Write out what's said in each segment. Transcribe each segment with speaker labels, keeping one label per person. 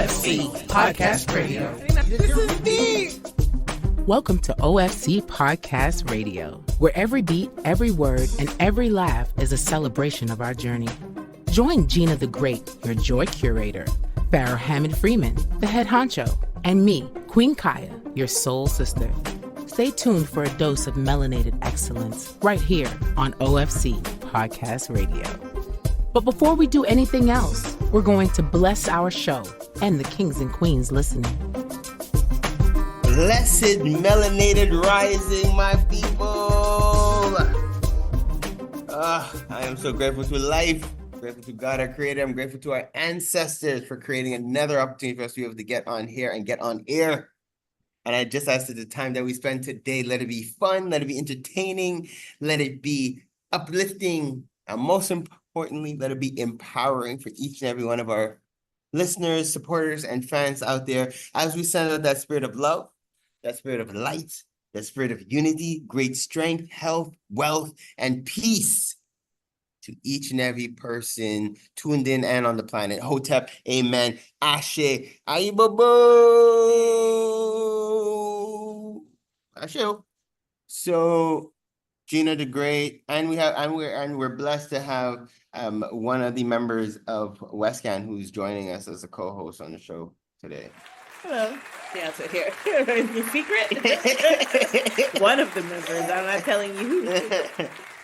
Speaker 1: OFC Podcast Radio. This is me.
Speaker 2: Welcome to OFC Podcast Radio, where every beat, every word, and every laugh is a celebration of our journey. Join Gina the Great, your joy curator, Farrah Hammond Freeman, the head honcho, and me, Queen Kaya, your soul sister. Stay tuned for a dose of melanated excellence right here on OFC Podcast Radio. But before we do anything else, we're going to bless our show and the kings and queens listening.
Speaker 3: Blessed melanated rising, my people. I am so grateful to life, grateful to God, our creator. I'm grateful to our ancestors for creating another opportunity for us to be able to get on here and get on air. And I just asked that the time that we spend today, let it be fun, let it be entertaining, let it be uplifting, and most importantly, let it be empowering for each and every one of our listeners, supporters, and fans out there as we send out that spirit of love, that spirit of light, that spirit of unity, great strength, health, wealth, and peace to each and every person tuned in and on the planet. Hotep, amen, ashe, aibobo, ashe. So, Gina the Great, and we're blessed to have one of the members of Westcan who's joining us as a co-host on the show today.
Speaker 4: Hello. Yeah, so here. Is the secret? One of the members. I'm not telling you who.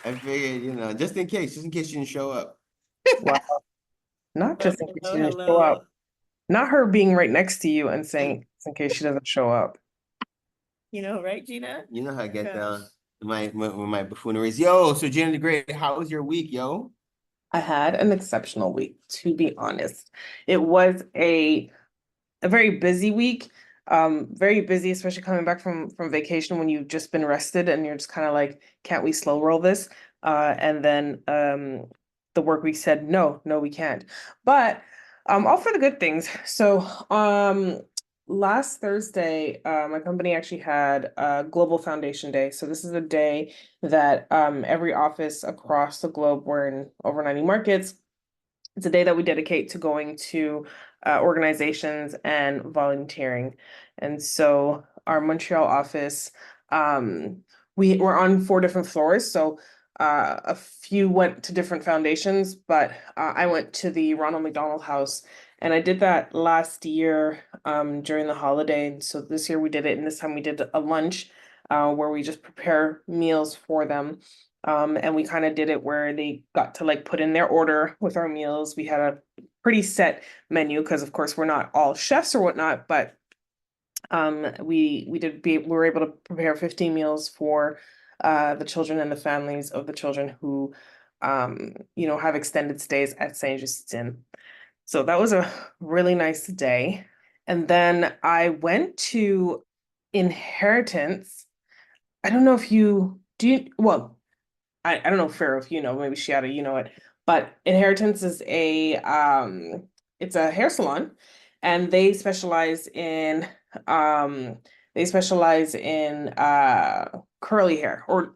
Speaker 3: I figured, just in case you didn't show up.
Speaker 5: Wow. Not just in case she didn't show up. Not her being right next to you and saying, in case she doesn't show up.
Speaker 4: Right, Gina?
Speaker 3: You know how I get down with my buffooneries. Yo, so Gina the Great, how was your week, yo?
Speaker 5: I had an exceptional week, to be honest. It was a very busy week. Very busy, especially coming back from vacation when you've just been rested and you're just kind of like, can't we slow roll this? And then the work week said, no, we can't. But all for the good things. So last Thursday, my company actually had a Global Foundation Day. So this is a day that every office across the globe, we're in over 90 markets. It's a day that we dedicate to going to organizations and volunteering. And so our Montreal office, we were on 4 different floors. So a few went to different foundations, but I went to the Ronald McDonald House, and I did that last year during the holiday. And so this year we did it, and this time we did a lunch where we just prepare meals for them. And we kind of did it where they got to put in their order with our meals. We had a pretty set menu because of course we're not all chefs or whatnot, but we were able to prepare 15 meals for the children and the families of the children who have extended stays at St. Justin. So that was a really nice day. And then I went to Inheritance. I don't know if you do. Well, I don't know, Farrah, if maybe Shiata, you know it, but Inheritance is it's a hair salon, and they specialize in curly hair, or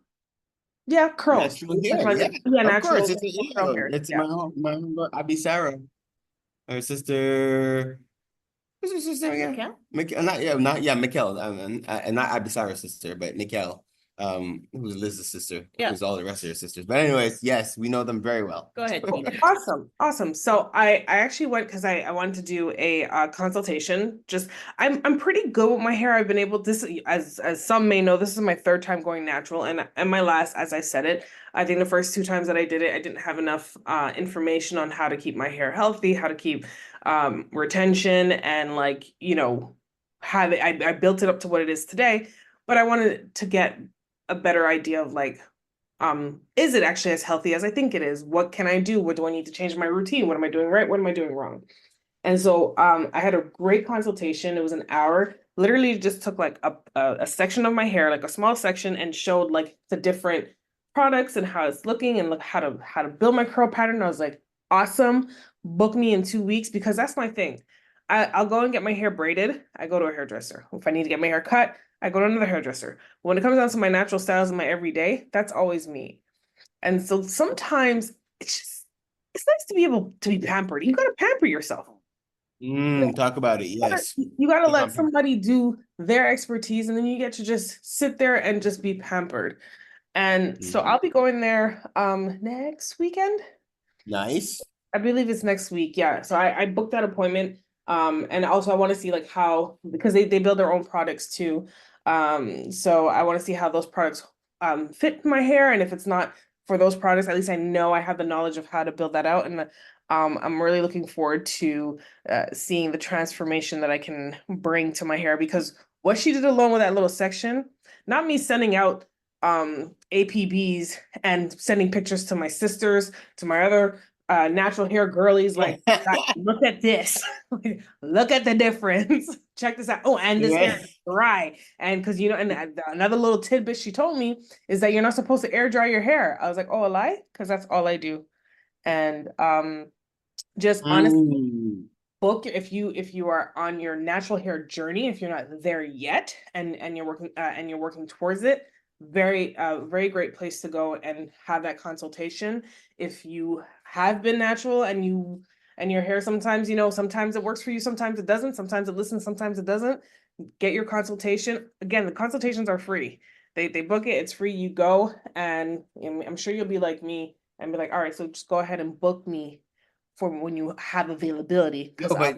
Speaker 5: curls.
Speaker 3: Natural hair,
Speaker 5: natural.
Speaker 3: Of course,
Speaker 5: curl hair.
Speaker 3: it's my Abi Sarah, her sister. Who's her sister again? Mikkel, not Mikkel, and not Abi Sarah's sister, but Mikkel. Who's Liz's sister, who's all the rest of her sisters. But anyways, yes, we know them very well.
Speaker 4: Go ahead.
Speaker 5: Awesome. So I actually went because I wanted to do a consultation. Just I'm pretty good with my hair. I've been able to, as some may know, this is my 3rd time going natural, and my last, as I said it, I think the first 2 times that I did it, I didn't have enough information on how to keep my hair healthy, how to keep retention, and how I built it up to what it is today. But I wanted to get a better idea of is it actually as healthy as I think it is? What can I do? What do I need to change my routine? What am I doing right? What am I doing wrong? And so I had a great consultation. It was an hour. Literally just took a section of my hair, a small section, and showed the different products and how it's looking and how to build my curl pattern. I was like, awesome. Book me in 2 weeks, because that's my thing. I'll go and get my hair braided. I go to a hairdresser. If I need to get my hair cut, I go to another hairdresser. When it comes down to my natural styles and my everyday, that's always me. And so sometimes it's nice to be able to be pampered. You got to pamper yourself.
Speaker 3: Talk about it. Yes.
Speaker 5: You gotta
Speaker 3: Take
Speaker 5: let
Speaker 3: on-
Speaker 5: somebody do their expertise, and then you get to just sit there and just be pampered. And so I'll be going there next weekend.
Speaker 3: Nice.
Speaker 5: I believe it's next week. Yeah. So I booked that appointment. And also I want to see like how, because they build their own products too. So I want to see how those products fit my hair, and if it's not for those products, at least I know I have the knowledge of how to build that out. And I'm really looking forward to seeing the transformation that I can bring to my hair, because what she did alone with that little section, not me sending out APBs and sending pictures to my sisters, to my other natural hair girlies, like, look at this. Look at the difference. Check this out. Oh, and this hair is dry. And because, and another little tidbit she told me is that you're not supposed to air dry your hair. I was like, oh, a lie? Because that's all I do. And just honestly, book if you are on your natural hair journey, if you're not there yet, and you're working towards it, very great place to go and have that consultation. If you have been natural and your hair sometimes, sometimes it works for you, sometimes it doesn't, sometimes it listens, sometimes it doesn't, get your consultation. Again, the consultations are free. They book it, it's free, you go, and I'm sure you'll be like me and be like, all right, so just go ahead and book me for when you have availability.
Speaker 3: No, but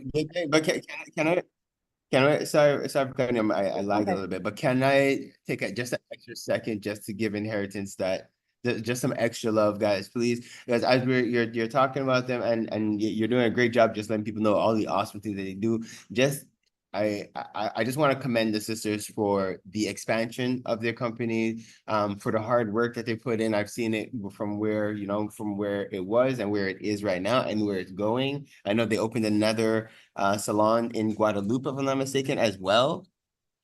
Speaker 3: can I, sorry for cutting him. I lagged a little bit, but can I take just an extra second just to give Inheritance that just some extra love, guys, please? Because as you're talking about them, and you're doing a great job just letting people know all the awesome things that they do. Just I just want to commend the sisters for the expansion of their company, for the hard work that they put in. I've seen it from where it was and where it is right now and where it's going. I know they opened another salon in Guadeloupe, if I'm not mistaken, as well.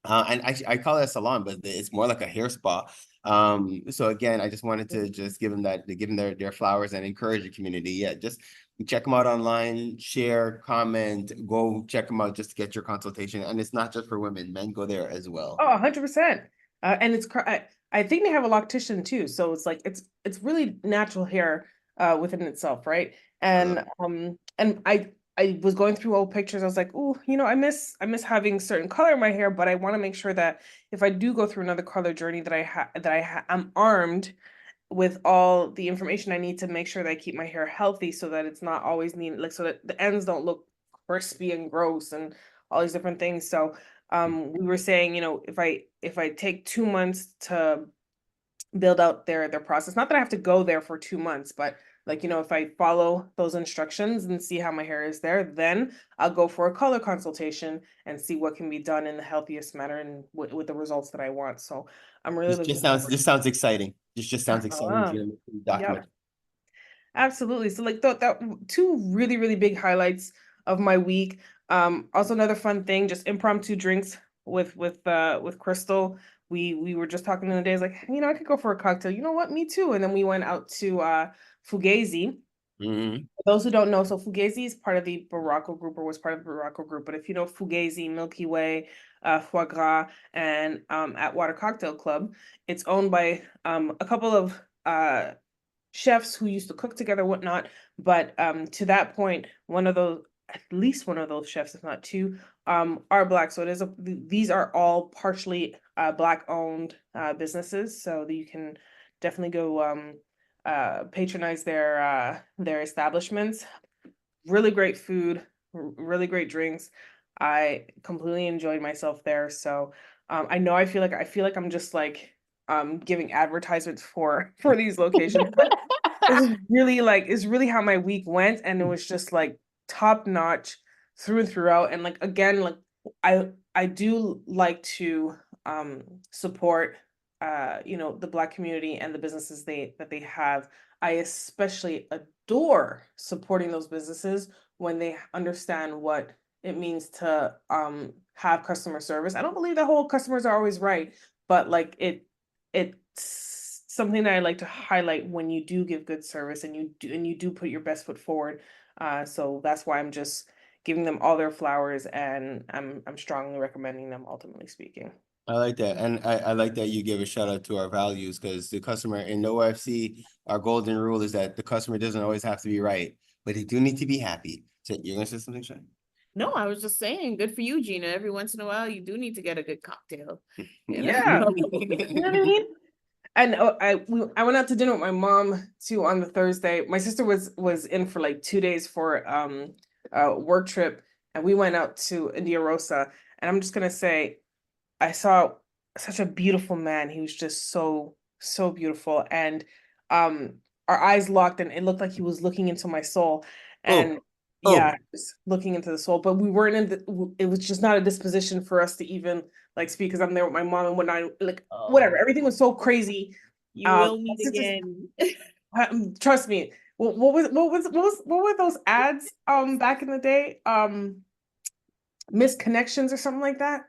Speaker 3: And I call it a salon, but it's more like a hair spa. So again, I just wanted to just give them their flowers and encourage the community. Yeah, just check them out online, share, comment, go check them out just to get your consultation. And it's not just for women, men go there as well.
Speaker 5: Oh, 100%. And I think they have a loctician too. So it's like, it's really natural hair within itself, right? And I was going through old pictures. I was like, oh, I miss having certain color in my hair, but I want to make sure that if I do go through another color journey, that I'm armed with all the information I need to make sure that I keep my hair healthy, so that it's not always so that the ends don't look crispy and gross and all these different things. So we were saying, if I take 2 months to build out their process, not that I have to go there for 2 months, but like, if I follow those instructions and see how my hair is there, then I'll go for a color consultation and see what can be done in the healthiest manner and with the results that I want. So I'm really
Speaker 3: This sounds exciting. This just sounds exciting.
Speaker 5: Yeah. Absolutely. So like that two really, really big highlights of my week. Also another fun thing, just impromptu drinks with Crystal. We were just talking the other day, like, I could go for a cocktail. You know what? Me too. And then we went out to Fugazi. For those who don't know, so Fugazi is part of the Baracco group, or was part of the Baracco group. But if you know Fugazi, Milky Way, Foie Gras, and Atwater Cocktail Club, it's owned by a couple of chefs who used to cook together, whatnot. But to that point, at least one of those chefs, if not two, are Black. So these are all partially Black owned businesses. So that you can definitely go patronize their establishments. Really great food, really great drinks. I completely enjoyed myself there. So I know I feel like I'm just like giving advertisements for these locations. But it's really how my week went, and it was just like top notch through and throughout. And like, again, like I do like to support the Black community and the businesses that they have. I especially adore supporting those businesses when they understand what it means to have customer service. I don't believe that whole customers are always right, but like it's something that I like to highlight when you do give good service and you do put your best foot forward. So that's why I'm just giving them all their flowers, and I'm strongly recommending them, ultimately speaking.
Speaker 3: I like that. And I like that you give a shout out to our values, because the customer in OFC, our golden rule is that the customer doesn't always have to be right, but they do need to be happy. So you're going to say something, Sean?
Speaker 4: No, I was just saying, good for you, Gina. Every once in a while, you do need to get a good cocktail.
Speaker 5: Yeah. You know what I mean? And I went out to dinner with my mom too on the Thursday. My sister was in for like 2 days for a work trip, and we went out to India Rosa. And I'm just gonna say, I saw such a beautiful man. He was just so beautiful, and our eyes locked, and it looked like he was looking into my soul. And
Speaker 3: Oh,
Speaker 5: yeah,
Speaker 3: oh.
Speaker 5: just looking into the soul. But we weren't in it was just not a disposition for us to even like speak because I'm there with my mom and whatnot. Like whatever, everything was so crazy.
Speaker 4: You will
Speaker 5: My
Speaker 4: meet
Speaker 5: sister's-
Speaker 4: again.
Speaker 5: Trust me. What were those ads back in the day? Misconnections or something like that.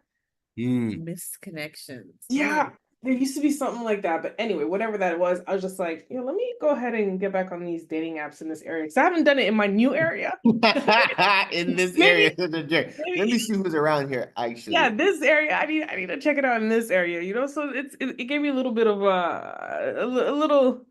Speaker 4: Misconnections.
Speaker 5: Yeah, there used to be something like that. But anyway, whatever that was, I was just like, let me go ahead and get back on these dating apps in this area. Because I haven't done it in my new area.
Speaker 3: In this
Speaker 5: Maybe-
Speaker 3: area. Let me see who's around here, actually.
Speaker 5: Yeah, this area. I need to check it out in this area, So it gave me a little bit of a little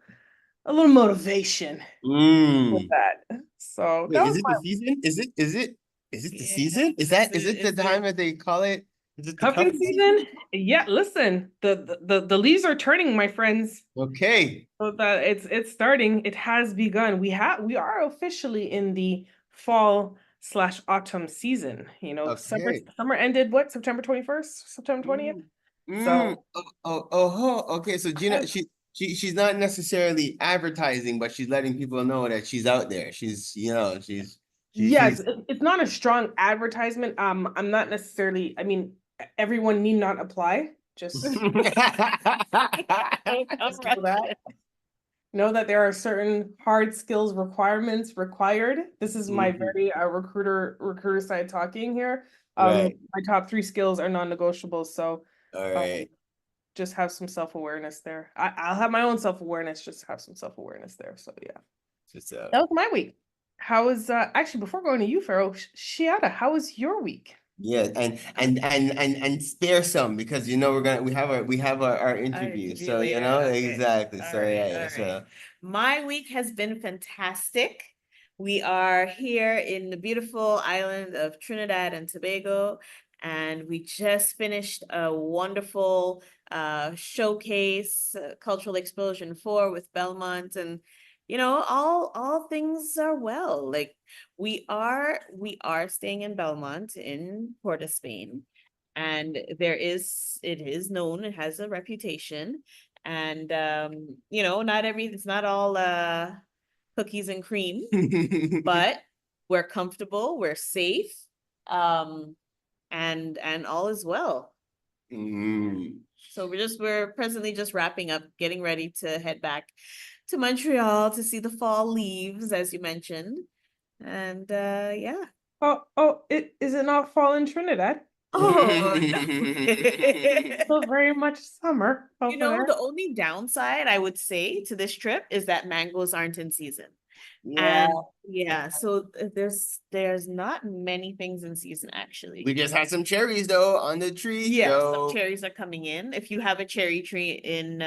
Speaker 5: motivation with that. So
Speaker 3: Wait,
Speaker 5: that
Speaker 3: is
Speaker 5: was
Speaker 3: it
Speaker 5: my
Speaker 3: the season? Is it the
Speaker 4: Yeah,
Speaker 3: season? Is it the time that they call it? Is it the
Speaker 5: cuffing
Speaker 3: cuffing
Speaker 5: season. Yeah, listen, the leaves are turning, my friends.
Speaker 3: Okay.
Speaker 5: So that it's starting. It has begun. We are officially in the fall/autumn season.
Speaker 3: Okay.
Speaker 5: Summer ended what? September 21st, September 20th. So
Speaker 3: Okay. So Gina, she's not necessarily advertising, but she's letting people know that she's out there. She's
Speaker 5: yes, it's not a strong advertisement. I'm not necessarily. I mean, everyone need not apply. Just know that there are certain hard skills requirements required. This is my very recruiter side talking here.
Speaker 3: Right.
Speaker 5: My top 3 skills are non-negotiable. So
Speaker 3: All right.
Speaker 5: just have some self-awareness there. I'll have my own self-awareness, just have some self-awareness there. So yeah. That was my week. How was actually before going to you, Pharaoh, Shiata, how was your week?
Speaker 3: Yeah, and spare some because we have our interview. So
Speaker 4: okay.
Speaker 3: exactly.
Speaker 4: All
Speaker 3: So
Speaker 4: right,
Speaker 3: yeah,
Speaker 4: all right.
Speaker 3: so
Speaker 4: My week has been fantastic. We are here in the beautiful island of Trinidad and Tobago, and we just finished a wonderful showcase, Cultural Explosion 4 with Belmont, and all things are well. Like we are staying in Belmont in Port of Spain, and it is known, it has a reputation, and it's not all cookies and cream, but we're comfortable, we're safe, and all is well. So we're presently just wrapping up, getting ready to head back to Montreal to see the fall leaves, as you mentioned. And yeah.
Speaker 5: Is it not fall in Trinidad?
Speaker 4: Oh,
Speaker 5: Still very much summer over there.
Speaker 4: the only downside I would say to this trip is that mangoes aren't in season.
Speaker 5: Yeah.
Speaker 4: And yeah, so there's not many things in season actually.
Speaker 3: we just had some cherries though on the tree.
Speaker 4: Yeah,
Speaker 3: so
Speaker 4: some cherries are coming in. If you have a cherry tree in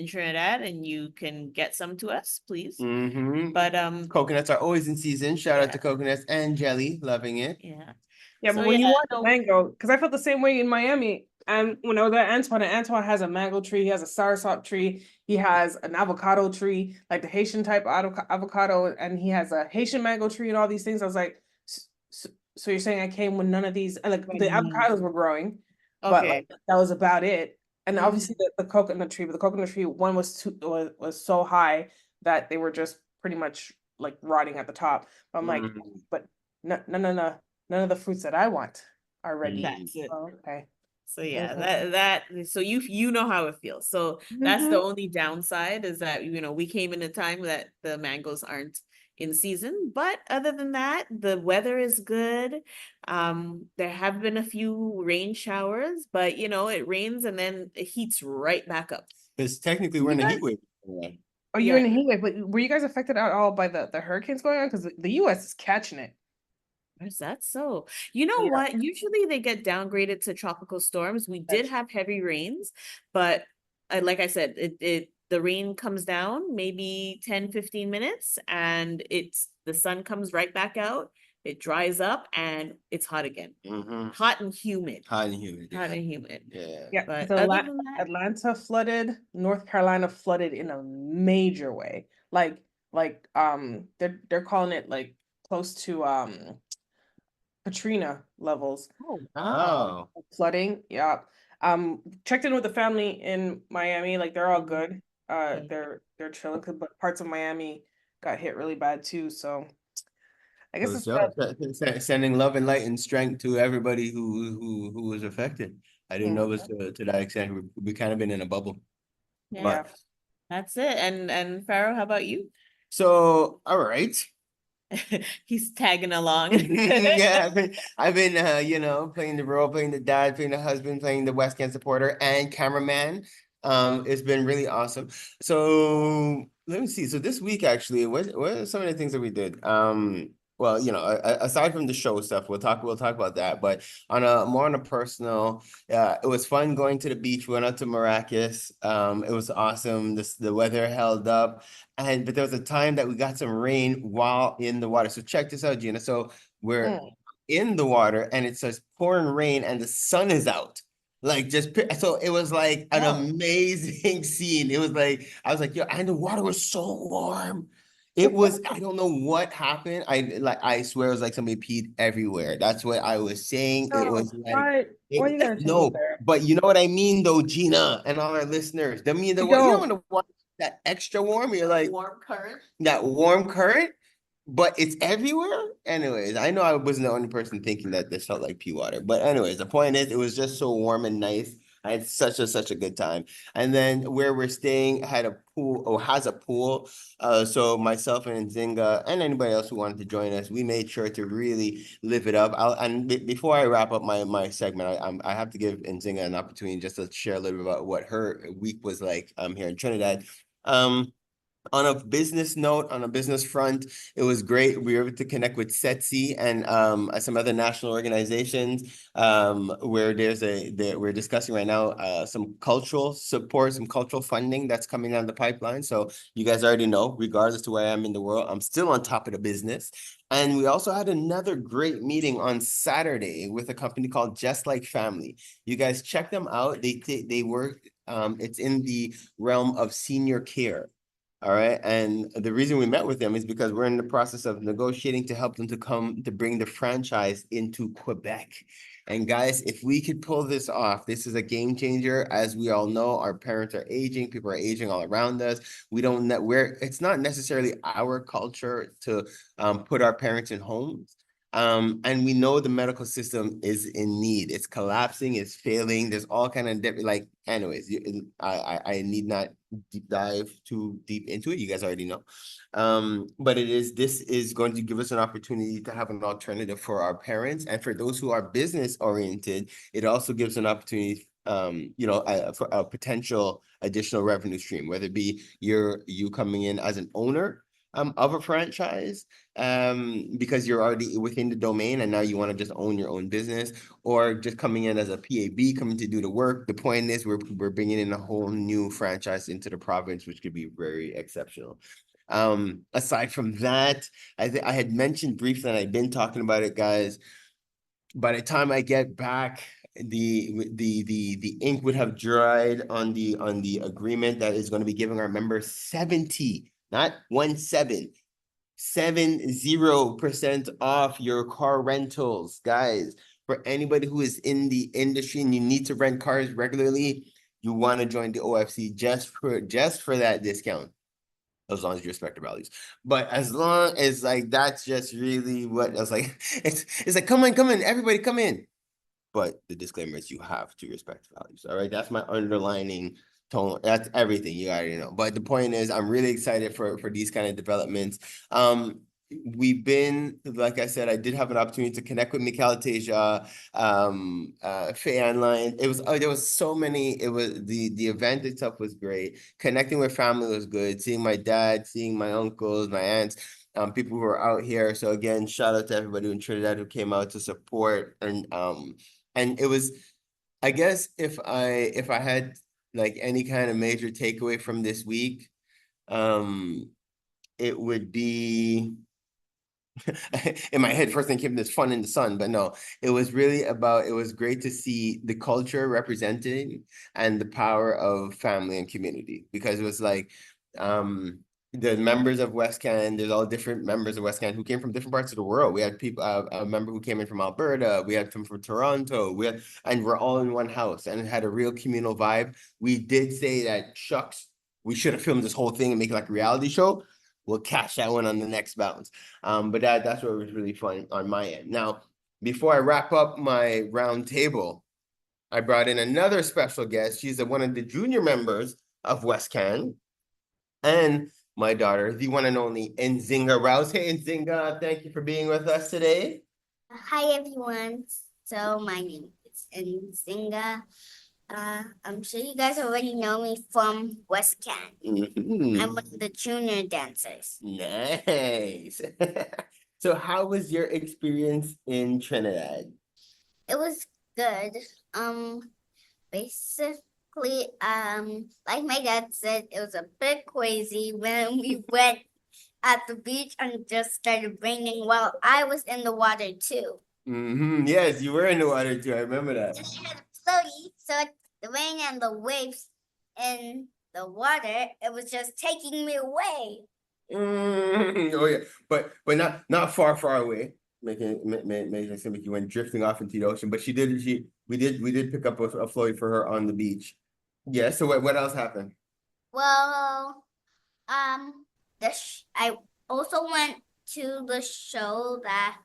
Speaker 4: Trinidad and you can get some to us, please. But
Speaker 3: coconuts are always in season. Shout out to coconuts and jelly, loving it.
Speaker 4: Yeah.
Speaker 5: Yeah,
Speaker 4: So,
Speaker 5: but when you
Speaker 4: yeah,
Speaker 5: want a mango, because I felt the same way in Miami. And when I was at Antoine has a mango tree, he has a soursop tree, he has an avocado tree, like the Haitian type avocado, and he has a Haitian mango tree and all these things. I was like, so you're saying I came with none of these, and like the avocados were growing, but like, that was about it. And obviously the coconut tree, but the coconut tree one was so high that they were just pretty much like rotting at the top. But I'm like, but no, none of the fruits that I want are ready.
Speaker 4: That's it.
Speaker 5: Oh, okay.
Speaker 4: So yeah, so you know how it feels. So that's the only downside is that we came in a time that the mangoes aren't in season, but other than that, the weather is good. There have been a few rain showers, but it rains and then it heats right back up.
Speaker 3: Because technically we're in a heat wave.
Speaker 5: Oh, you're in a heat wave, but were you guys affected at all by the hurricanes going on? Because the US is catching it.
Speaker 4: Is that so? You know what? Usually they get downgraded to tropical storms. We did have heavy rains, but like I said, the rain comes down maybe 10-15 minutes and the sun comes right back out it dries up, and it's hot again.
Speaker 3: Mhm.
Speaker 4: Hot and humid.
Speaker 3: Hot and humid.
Speaker 4: Hot and humid.
Speaker 3: Yeah.
Speaker 5: Yeah,
Speaker 4: But
Speaker 5: 'cause
Speaker 4: other than that,
Speaker 5: Atlanta flooded, North Carolina flooded in a major way. They're calling it like close to Katrina levels.
Speaker 3: Oh.
Speaker 5: Flooding. Yeah. Checked in with the family in Miami, like they're all good. They're chilling, but parts of Miami got hit really bad too. So I guess it's
Speaker 3: Sending love and light and strength to everybody who was affected. I didn't know it was to that extent. We kind of been in a bubble.
Speaker 4: yeah,
Speaker 3: But
Speaker 4: that's it. And Pharaoh, how about you?
Speaker 3: so, all right.
Speaker 4: He's tagging along.
Speaker 3: Yeah, I've been playing the dad, playing the husband, playing the West End supporter and cameraman. It's been really awesome. So let me see. So this week actually, what are some of the things that we did? Well, aside from the show stuff, we'll talk about that. But on a personal, it was fun going to the beach. We went out to Maracas. It was awesome. The weather held up, but there was a time that we got some rain while in the water. So check this out, Gina. So we're in the water, and it says pouring rain, and the sun is out. So it was like an amazing scene. It was like I was like, yo, and the water was so warm. It was, I don't know what happened. I swear it was like somebody peed everywhere. That's what I was saying. It was like,
Speaker 5: why you gotta take
Speaker 3: no,
Speaker 5: me there?
Speaker 3: but you know what I mean though, Gina and all our listeners. When the water that extra warm, you're like
Speaker 4: Warm current.
Speaker 3: that warm current, but it's everywhere. Anyways, I know I wasn't the only person thinking that this felt like pea water. But anyways, the point is it was just so warm and nice. I had such a good time. And then where we're staying had a pool or has a pool. So myself and Nzinga and anybody else who wanted to join us, we made sure to really live it up. Before I wrap up my segment, I have to give Nzinga an opportunity just to share a little bit about what her week was like here in Trinidad. On a business note, on a business front, it was great. We were able to connect with SETSI and some other national organizations where we're discussing right now some cultural support, some cultural funding that's coming down the pipeline. So you guys already know, regardless to where I am in the world, I'm still on top of the business. And we also had another great meeting on Saturday with a company called Just Like Family. You guys check them out. They work, it's in the realm of senior care. All right. And the reason we met with them is because we're in the process of negotiating to help them to bring the franchise into Quebec. And guys, if we could pull this off, this is a game changer. As we all know, our parents are aging, people are aging all around us. It's not necessarily our culture to put our parents in homes. And we know the medical system is in need. It's collapsing, it's failing. There's all kind of anyways, I need not deep dive too deep into it. You guys already know. But this is going to give us an opportunity to have an alternative for our parents. And for those who are business oriented, it also gives an opportunity for a potential additional revenue stream, whether it be you coming in as an owner of a franchise, because you're already within the domain and now you want to just own your own business, or just coming in as a PAB, coming to do the work. The point is we're bringing in a whole new franchise into the province, which could be very exceptional. Aside from that, I had mentioned briefly, and I've been talking about it, guys. By the time I get back, the ink would have dried on the agreement that is going to be giving our members 70, not 70% off your car rentals, guys. For anybody who is in the industry and you need to rent cars regularly, you want to join the OFC just for that discount, as long as you respect the values. But as long as that's just really what I was like. It's like, come in, everybody come in. But the disclaimer is you have to respect values. All right, that's my underlining tone. That's everything, you already know. But the point is, I'm really excited for these kind of developments. We've been, like I said, I did have an opportunity to connect with Mikhail Teja, Faye Online. There was so many. It was the event itself was great. Connecting with family was good. Seeing my dad, seeing my uncles, my aunts, people who are out here. So again, shout out to everybody in Trinidad who came out to support. And it was, I guess, if I had like any kind of major takeaway from this week, it would be in my head, first thing came this fun in the sun, but no, it was great to see the culture represented and the power of family and community, because it was like, the members of West Can, there's all different members of West Can who came from different parts of the world. We had people, a member who came in from Alberta, we had some from Toronto, and we're all in one house, and it had a real communal vibe. We did say that, shucks, we should have filmed this whole thing and make it like a reality show. We'll catch that one on the next bounce. But that's what was really fun on my end. Now, before I wrap up my round table, I brought in another special guest. She's one of the junior members of West Can, and my daughter, the one and only Nzinga Rouse. Hey, Nzinga, thank you for being with us today.
Speaker 6: Hi, everyone. So my name is Nzinga. I'm sure you guys already know me from West Can.
Speaker 3: Mhm.
Speaker 6: I'm one of the junior dancers.
Speaker 3: Nice. So how was your experience in Trinidad?
Speaker 6: It was good. Basically, like my dad said, it was a bit crazy when we went at the beach and it just started raining while I was in the water too.
Speaker 3: Yes, you were in the water too. I remember that.
Speaker 6: So I had a floaty, so the rain and the waves in the water, it was just taking me away.
Speaker 3: Oh yeah, but not far away. Making it seem like you went drifting off into the ocean. But we did pick up a floaty for her on the beach. Yeah. So what else happened?
Speaker 6: Well, I also went to the show that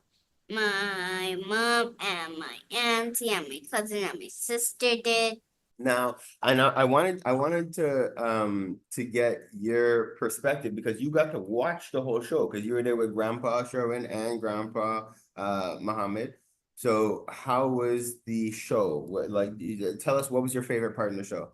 Speaker 6: my mom and my auntie and my cousin and my sister did.
Speaker 3: Now, I wanted to get your perspective, because you got to watch the whole show, because you were there with Grandpa Sherwin and Grandpa Mohammed. So how was the show? Tell us, what was your favorite part in the show?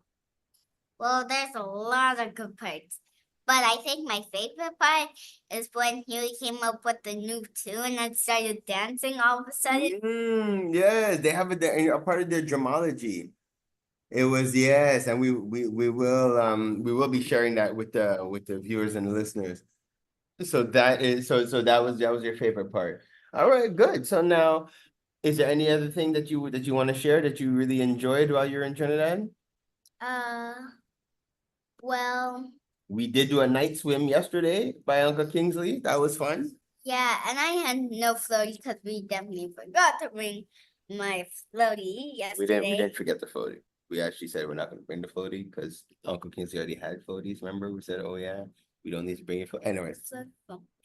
Speaker 6: Well, there's a lot of good parts, but I think my favorite part is when Huey came up with the new tune and started dancing all of a sudden.
Speaker 3: Yes, they have a part of their drumology. It was, yes, and we will be sharing that with the viewers and the listeners. So that was your favorite part. All right, good. So now, is there any other thing that you want to share that you really enjoyed while you're in Trinidad?
Speaker 6: Well,
Speaker 3: we did do a night swim yesterday by Uncle Kingsley. That was fun.
Speaker 6: Yeah, and I had no floaty because we definitely forgot to bring my floaty yesterday.
Speaker 3: We didn't forget the floaty. We actually said we're not going to bring the floaty because Uncle Kingsley already had floaties. Remember, we said, "Oh yeah, we don't need to bring it." Anyways,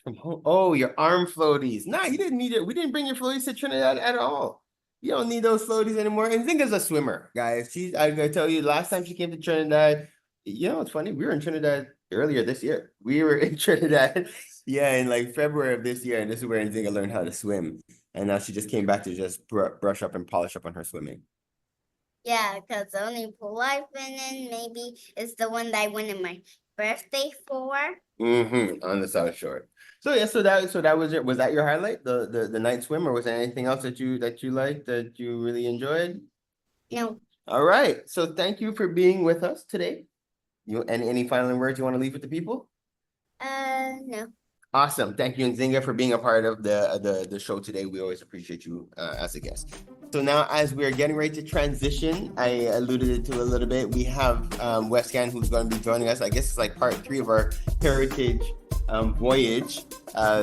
Speaker 3: from home. Oh, your arm floaties. Nah, you didn't need it. We didn't bring your floaties to Trinidad at all. You don't need those floaties anymore. And Zinga's a swimmer, guys. I'm gonna tell you, last time she came to Trinidad, it's funny. We were in Trinidad earlier this year. We were in Trinidad, in like February of this year, and this is where Zinga learned how to swim. And now she just came back to just brush up and polish up on her swimming.
Speaker 6: Yeah, because the only pool I've been in maybe is the one that I went in my birthday for.
Speaker 3: On the South Shore. So yeah, so that was it. Was that your highlight, the night swim, or was there anything else that you liked, that you really enjoyed?
Speaker 6: No.
Speaker 3: All right. So thank you for being with us today. Any final words you want to leave with the people?
Speaker 6: No.
Speaker 3: Awesome. Thank you, Nzinga, for being a part of the show today. We always appreciate you as a guest. So now, as we're getting ready to transition, I alluded to a little bit. We have West Can, who's going to be joining us. I guess it's like part 3 of our heritage voyage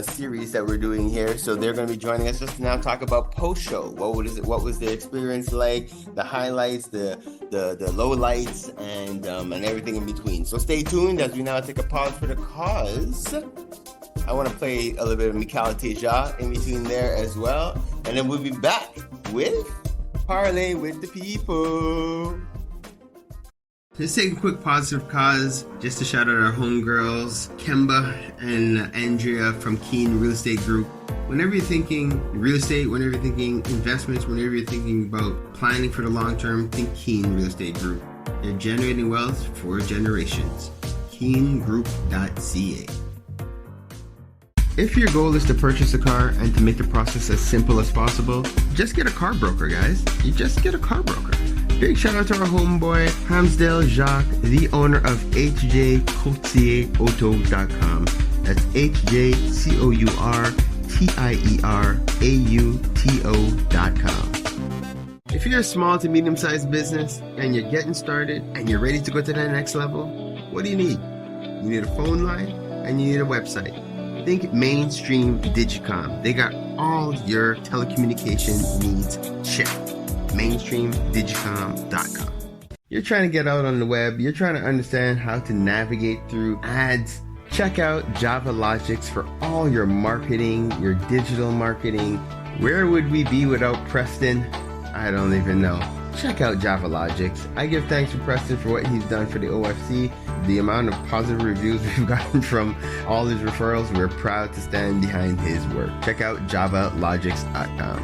Speaker 3: series that we're doing here. So they're going to be joining us just to now talk about post-show. What was the experience like? The highlights, the lowlights, and everything in between. So stay tuned as we now take a pause for the cause. I want to play a little bit of Michael Teja in between there as well. And then we'll be back with Parlay with the People. Let's take a quick pause for cause, just to shout out our homegirls, Kemba and Andrea from Keen Real Estate Group. Whenever you're thinking real estate, whenever you're thinking investments, whenever you're thinking about planning for the long term, think Keen Real Estate Group. They're generating wealth for generations. KeenGroup.ca. If your goal is to purchase a car and to make the process as simple as possible, just get a car broker, guys. You just get a car broker. Big shout out to our homeboy, Hamsdale Jacques, the owner of HJCourtierAuto.com. That's HJCourtierAuto.com. TIERAUTO.com. If you're a small to medium-sized business and you're getting started and you're ready to go to that next level, what do you need? You need a phone line and you need a website. Think Mainstream Digicom. They got all your telecommunication needs checked. MainstreamDigicom.com. You're trying to get out on the web. You're trying to understand how to navigate through ads. Check out Java Logics for all your marketing, your digital marketing. Where would we be without Preston? I don't even know. Check out Java Logics. I give thanks to Preston for what he's done for the OFC. The amount of positive reviews we've gotten from all his referrals, we're proud to stand behind his work. Check out javalogics.com.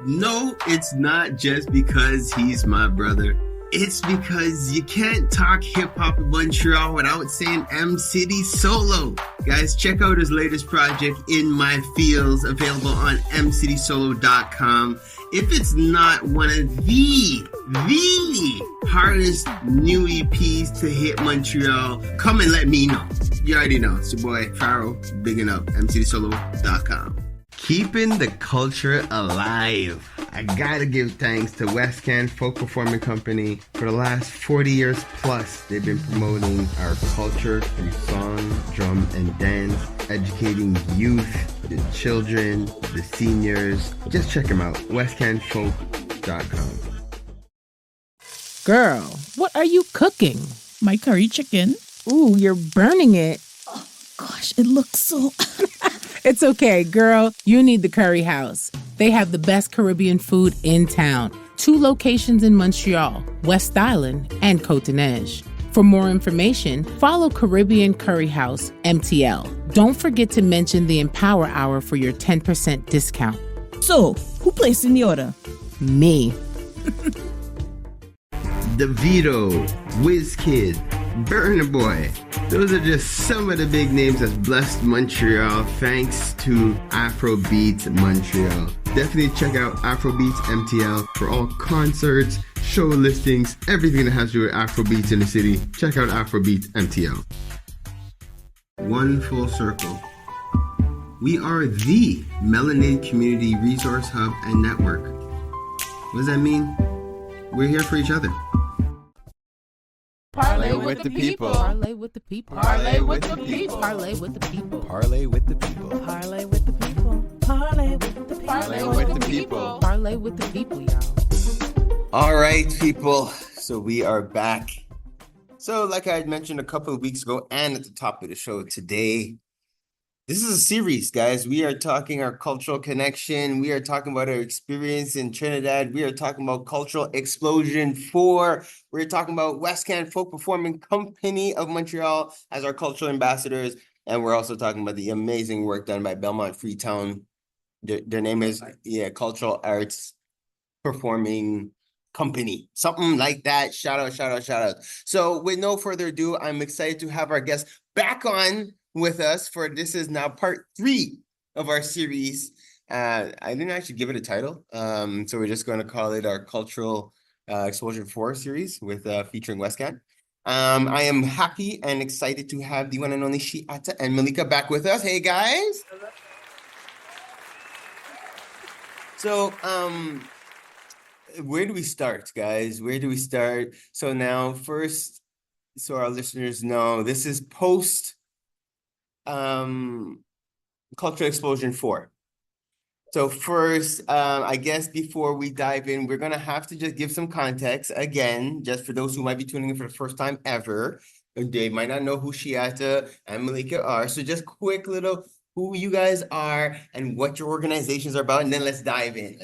Speaker 3: No, it's not just because he's my brother. It's because you can't talk hip-hop in Montreal without saying M City Solo. Guys, check out his latest project, In My Fields, available on mcitysolo.com. If it's not one of the hardest new EPs to hit Montreal, come and let me know. You already know. It's your boy, Pharaoh, bigging up, mcitysolo.com. Keeping the culture alive. I gotta give thanks to West Can Folk Performing Company. For the last 40 years plus, they've been promoting our culture through song, drum, and dance, educating youth, the children, the seniors. Just check them out, westcanfolk.com.
Speaker 2: Girl, what are you cooking?
Speaker 1: My curry chicken.
Speaker 2: Ooh, you're burning it.
Speaker 1: Gosh, it looks so...
Speaker 2: It's okay, girl. You need the Curry House. They have the best Caribbean food in town. 2 locations in Montreal, West Island, and Côte-Neige. For more information, follow Caribbean Curry House, MTL. Don't forget to mention the Empower Hour for your 10% discount.
Speaker 1: So, who placed in the order?
Speaker 2: Me.
Speaker 3: DeVito, WizKid, Burna Boy. Those are just some of the big names that's blessed Montreal thanks to Afrobeats Montreal. Definitely check out Afrobeats MTL for all concerts, show listings, everything that has to do with Afrobeats in the city. Check out Afrobeats MTL. One full circle. We are the Melanated Community Resource Hub and Network. What does that mean? We're here for each other.
Speaker 7: Parlay with the people.
Speaker 2: Parlay with the people.
Speaker 7: Parlay with the people.
Speaker 2: Parlay with the people.
Speaker 7: Parlay with the people.
Speaker 1: Parlay with the people. Parlay with the people.
Speaker 7: Parlay with the people.
Speaker 2: Parlay with the people, y'all.
Speaker 3: All right, people. So we are back. So like I had mentioned a couple of weeks ago and at the top of the show today, this is a series, guys. We are talking our cultural connection. We are talking about our experience in Trinidad. We are talking about Cultural Explosion 4. We're talking about West Can Folk Performing Company of Montreal as our cultural ambassadors. And we're also talking about the amazing work done by Belmont Freetown. Their name is Cultural Arts Performing Company. Something like that. Shout out, shout out, shout out. So with no further ado, I'm excited to have our guest back on with us for this is now part 3 of our series. I didn't actually give it a title, so we're just going to call it our Cultural Explosion 4 series with featuring West Can. I am happy and excited to have the one and only Shiata and Malika back with us. Hey guys. So where do we start, guys? Where do we start? So now first, so our listeners know, this is post Cultural Explosion 4. So first, I guess before we dive in, we're gonna have to just give some context again, just for those who might be tuning in for the first time ever. They might not know who Shiata and Malika are. So just quick little who you guys are and what your organizations are about, and then let's dive in.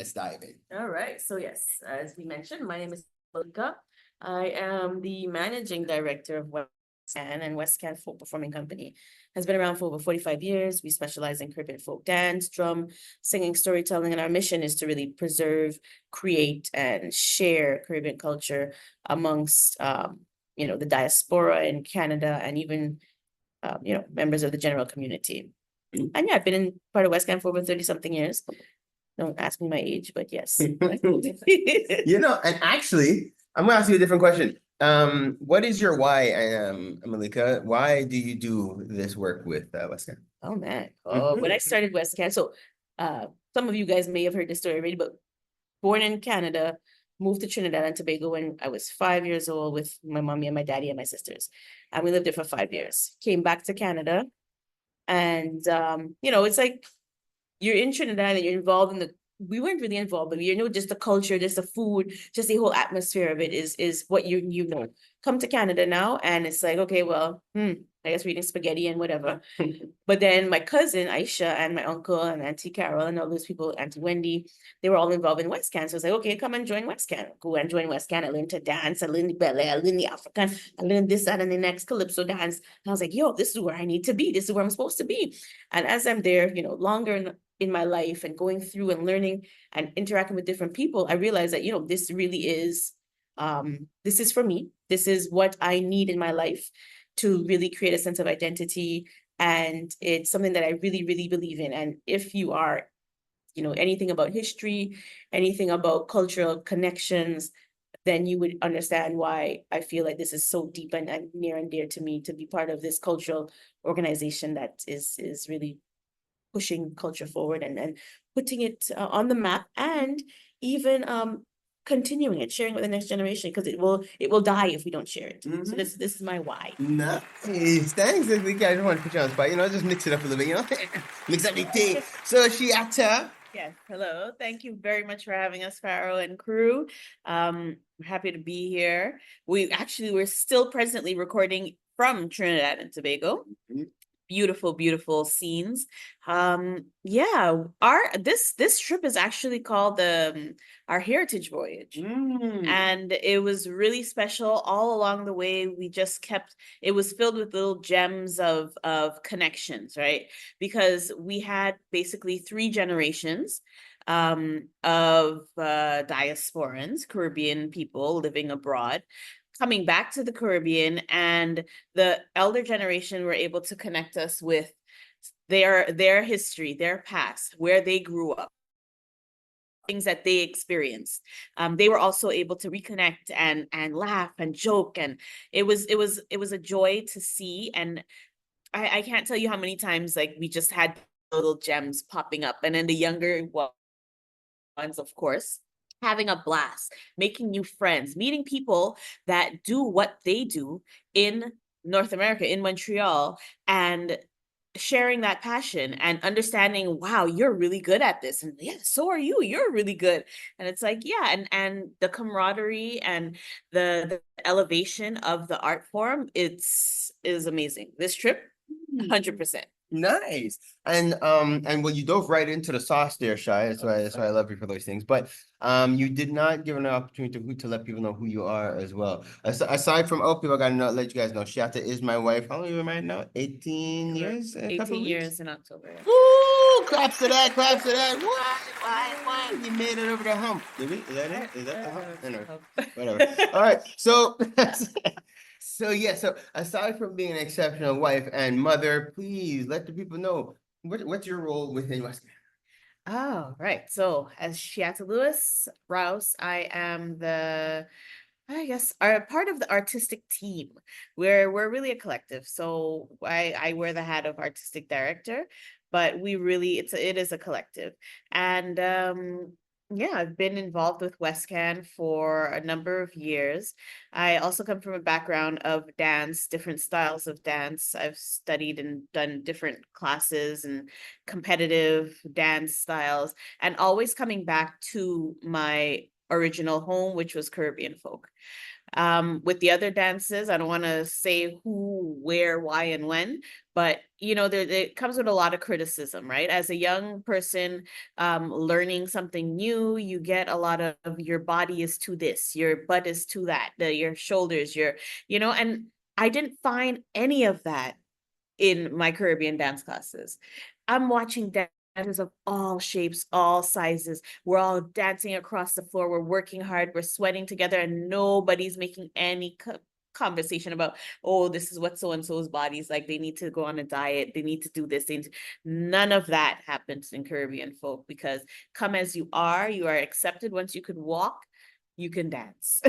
Speaker 4: All right. So yes, as we mentioned, my name is Malika. I am the managing director of West Can, and West Can Folk Performing Company has been around for over 45 years. We specialize in Caribbean folk dance, drum, singing, storytelling, and our mission is to really preserve, create, and share Caribbean culture amongst, the diaspora in Canada and even, members of the general community. And yeah, I've been in part of West Can for over 30-something years. Don't ask me my age, but yes.
Speaker 3: And actually, I'm gonna ask you a different question. What is your why, Malika? Why do you do this work with West Canada?
Speaker 8: Oh man. When I started West Canada, so some of you guys may have heard this story already, but born in Canada, moved to Trinidad and Tobago when I was 5 years old with my mommy and my daddy and my sisters. And we lived there for 5 years. Came back to Canada. And it's like you're in Trinidad and you're involved in we weren't really involved, but just the culture, just the food, just the whole atmosphere of it is what you know. Come to Canada now, and it's like, okay, well, I guess we're eating spaghetti and whatever. But then my cousin Aisha and my uncle and Auntie Carol and all those people, Auntie Wendy, they were all involved in West Can. So it's like, okay, come and join West Can. Go and join West Can. I learned to dance. I learned the ballet. I learned the African. I learned this, that, and the next calypso dance. And I was like, yo, this is where I need to be. This is where I'm supposed to be. And as I'm there, longer in my life and going through and learning and interacting with different people, I realized that, this really is, this is for me. This is what I need in my life to really create a sense of identity. And it's something that I really, really believe in. And if you are, anything about history, anything about cultural connections, then you would understand why I feel like this is so deep and near and dear to me, to be part of this cultural organization that is really pushing culture forward and putting it on the map, and even continuing it, sharing with the next generation, because it will die if we don't share it. So this is my why.
Speaker 3: Nice. Thanks. I just want to put you on the spot, just mix it up a little bit, mix up the tea. So Shiata.
Speaker 4: Yes, hello. Thank you very much for having us, Pharaoh and crew. I'm happy to be here. We're still presently recording from Trinidad and Tobago. Beautiful, beautiful scenes. This trip is actually called our Heritage Voyage. And it was really special all along the way. It was filled with little gems of connections, right? Because we had basically 3 generations of diasporans, Caribbean people living abroad, coming back to the Caribbean, and the elder generation were able to connect us with their history, their past, where they grew up, things that they experienced. They were also able to reconnect and laugh and joke, and it was a joy to see. And I can't tell you how many times we just had little gems popping up, and then the younger ones, of course, having a blast, making new friends, meeting people that do what they do in North America, in Montreal, and sharing that passion and understanding, wow, you're really good at this. And yeah, so are you. You're really good. And it's like, yeah, and the camaraderie and the elevation of the art form, is amazing. This trip, 100%.
Speaker 3: Nice. And well, you dove right into the sauce there, Shy. That's why I love you for those things. But you did not give an opportunity to let people know who you are as well. Aside from people, I gotta let you guys know, Shiata is my wife. How long are you married now? 18 years?
Speaker 4: 18 years in October.
Speaker 3: Woo! Claps to that, claps to that. What? You made it over the hump. Did we? Is that it? Is that the hump? Anyway, whatever. All right. So So aside from being an exceptional wife and mother, please let the people know what's your role within West Canada.
Speaker 4: Oh, right. So as Shiata Lewis Rouse, I am part of the artistic team. We're really a collective. So I wear the hat of artistic director, but it is a collective. And I've been involved with WestCan for a number of years. I also come from a background of dance, different styles of dance. I've studied and done different classes and competitive dance styles, and always coming back to my original home, which was Caribbean folk. With the other dances, I don't want to say who, where, why, and when, but it comes with a lot of criticism, right? As a young person, learning something new, you get a lot of your body is to this, your butt is to that, your shoulders, and I didn't find any of that in my Caribbean dance classes. I'm watching dancers of all shapes, all sizes. We're all dancing across the floor. We're working hard. We're sweating together, and nobody's making any conversation about, oh, this is what so-and-so's body's like. They need to go on a diet. They need to do this. None of that happens in Caribbean folk, because come as you are accepted. Once you can walk, you can dance.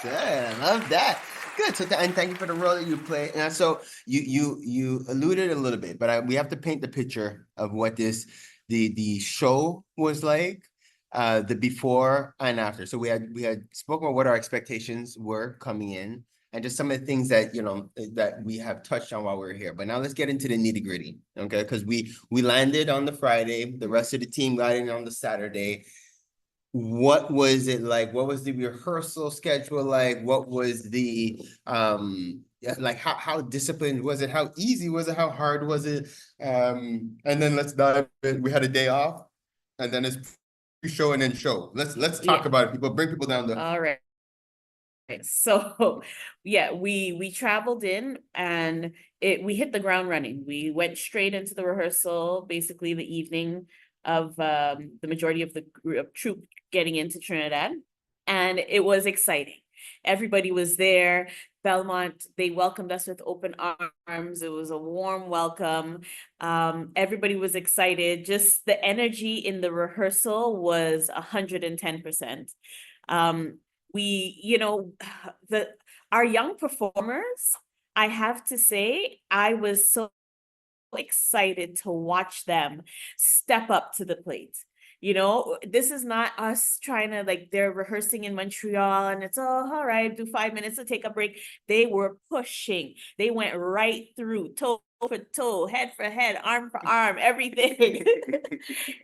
Speaker 3: Good. I love that. Good. So, and thank you for the role that you play. And so you alluded a little bit, but we have to paint the picture of what the show was like, the before and after. So we had spoken about what our expectations were coming in, and just some of the things that that we have touched on while we were here. But now let's get into the nitty gritty, okay? Because we landed on the Friday. The rest of the team got in on the Saturday. What was it like? What was the rehearsal schedule like? What was the like how disciplined was it? How easy was it? How hard was it? And then let's dive in. We had a day off, and then it's show and then show. Let's talk about it. People bring people down the
Speaker 4: All right. So yeah, we traveled in and we hit the ground running. We went straight into the rehearsal, basically the evening of the majority of the troop getting into Trinidad, and it was exciting. Everybody was there. Belmont, they welcomed us with open arms. It was a warm welcome. Everybody was excited. Just the energy in the rehearsal was 110%. Our young performers, I have to say, I was so excited to watch them step up to the plate. This is not us trying to, like, they're rehearsing in Montreal and it's all right, do 5 minutes to take a break. They were pushing. They went right through, toe for toe, head for head, arm for arm, everything.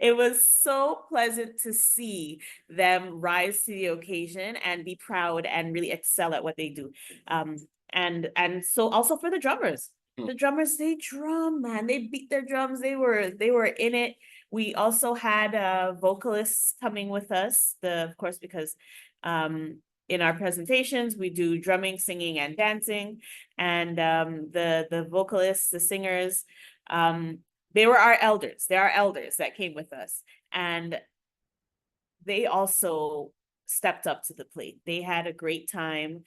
Speaker 4: It was so pleasant to see them rise to the occasion and be proud and really excel at what they do. And so also for the drummers. The drummers, they drum, man. They beat their drums. They were in it. We also had vocalists coming with us, of course, because in our presentations, we do drumming, singing, and dancing. And the vocalists, the singers, they were our elders. They are elders that came with us. And they also stepped up to the plate. They had a great time.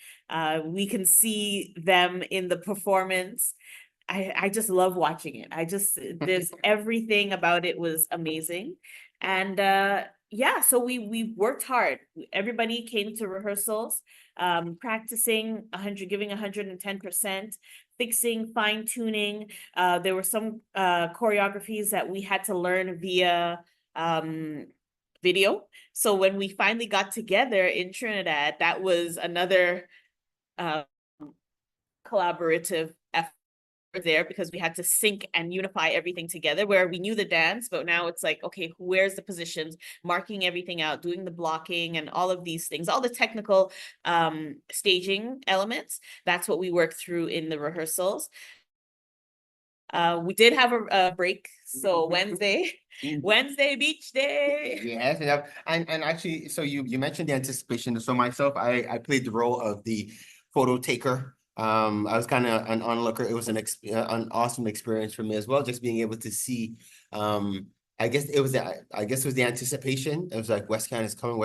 Speaker 4: We can see them in the performance. I just love watching it. There's everything about it was amazing. And so we worked hard. Everybody came to rehearsals, practicing giving 110%, fixing, fine tuning. There were some choreographies that we had to learn via video. So when we finally got together in Trinidad, that was another collaborative effort there, because we had to sync and unify everything together, where we knew the dance, but now it's like, okay, where's the positions, marking everything out, doing the blocking and all of these things, all the technical staging elements. That's what we worked through in the rehearsals. We did have a break. So Wednesday beach day.
Speaker 3: Yes, and actually, so you mentioned the anticipation. So myself, I played the role of the photo taker. I was kind of an onlooker. It was an awesome experience for me as well, just being able to see. I guess it was the anticipation. It was like West Canada's coming,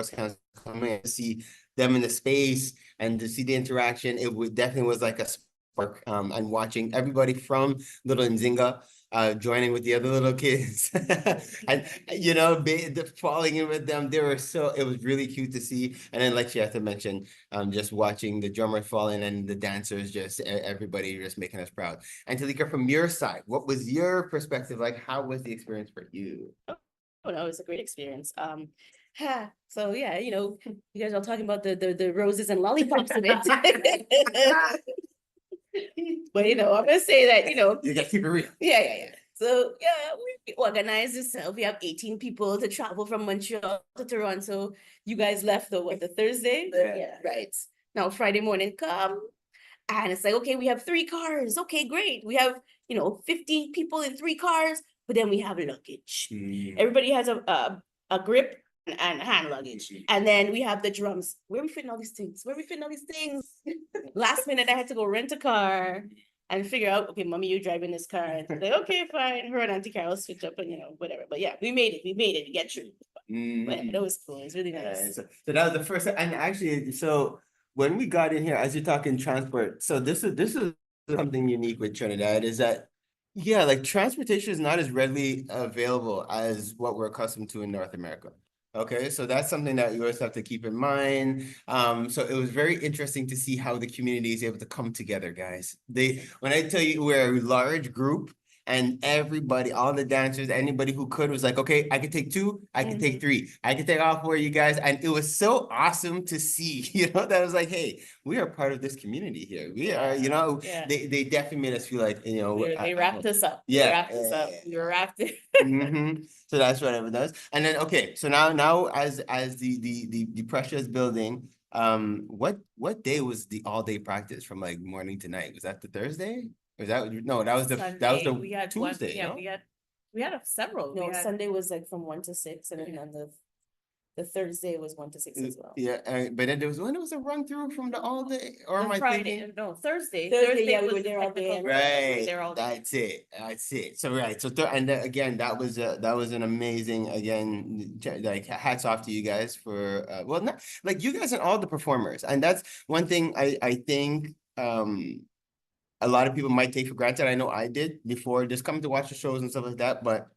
Speaker 3: to see them in the space and to see the interaction. It definitely was like a spark. And watching everybody from Little Nzinga joining with the other little kids and falling in with them. It was really cute to see. And then, like Shiata mentioned, just watching the drummer fall in and the dancers, just everybody just making us proud. And Talika, from your side, what was your perspective like? How was the experience for you?
Speaker 8: Oh no, it was a great experience. So yeah, you guys are talking about the roses and lollipops in it. But I'm gonna say that
Speaker 3: you gotta keep it real.
Speaker 8: Yeah. So yeah, we organized ourselves. We have 18 people to travel from Montreal to Toronto. You guys left the Thursday? Yeah, right. Now Friday morning come, and it's like, okay, we have 3 cars. Okay, great. We have 50 people in 3 cars, but then we have luggage. Everybody has a grip and hand luggage. And then we have the drums. Where are we fitting all these things? Last minute, I had to go rent a car and figure out, okay, mommy, you're driving this car. And like, okay, fine. Her and Auntie Carol switch up and, whatever. But yeah, we made it. We get through. But yeah, that was cool. It was really nice.
Speaker 3: So that was the first, and actually, so when we got in here, as you're talking transport, so this is something unique with Trinidad, is that, yeah, like transportation is not as readily available as what we're accustomed to in North America. Okay, so that's something that you always have to keep in mind. So it was very interesting to see how the community is able to come together, guys. When I tell you we're a large group and everybody, all the dancers, anybody who could was like, okay, I could take two, I could take three, I could take all four of you guys. And it was so awesome to see, that was like, hey, we are part of this community here. We are,
Speaker 8: Yeah.
Speaker 3: they definitely made us feel like,
Speaker 8: They wrapped us up. They
Speaker 3: Yeah,
Speaker 8: wrapped us up. We were wrapped in.
Speaker 3: So that's what it does. And then okay, so now as the pressure is building, what day was the all day practice from like morning to night? Was that the Thursday? Was that no? That was the
Speaker 8: Sunday, we had one,
Speaker 3: Tuesday.
Speaker 8: yeah,
Speaker 3: No?
Speaker 8: we had several.
Speaker 5: No,
Speaker 8: We had-
Speaker 5: Sunday was like from 1 to 6, and then on the Thursday was 1 to 6 as well.
Speaker 3: Yeah, but then there was when it was a run through from the all day, or
Speaker 8: the
Speaker 3: am I
Speaker 8: Friday,
Speaker 3: thinking?
Speaker 8: no, Thursday.
Speaker 5: Thursday, yeah, we
Speaker 8: was
Speaker 5: were there all day
Speaker 8: technical
Speaker 5: and-
Speaker 8: run. We were
Speaker 3: Right,
Speaker 8: there all day.
Speaker 3: that's it. So right, so and again, that was an amazing like hats off to you guys for well, not like you guys and all the performers, and that's one thing I think a lot of people might take for granted. I know I did before just coming to watch the shows and stuff like that, but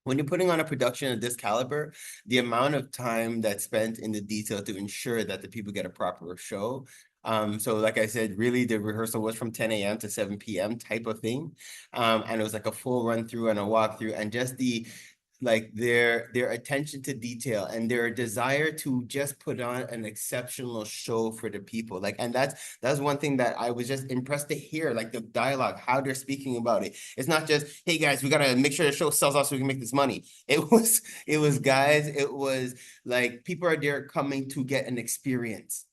Speaker 3: when you're putting on a production of this caliber, the amount of time that's spent in the detail to ensure that the people get a proper show. So like I said, really the rehearsal was from 10 a.m. to 7 p.m. type of thing. And it was like a full run through and a walkthrough, and just their attention to detail and their desire to just put on an exceptional show for the people. And that's one thing that I was just impressed to hear, like the dialogue, how they're speaking about it. It's not just, hey guys, we gotta make sure the show sells out so we can make this money. It was guys, it was like people are there coming to get an experience.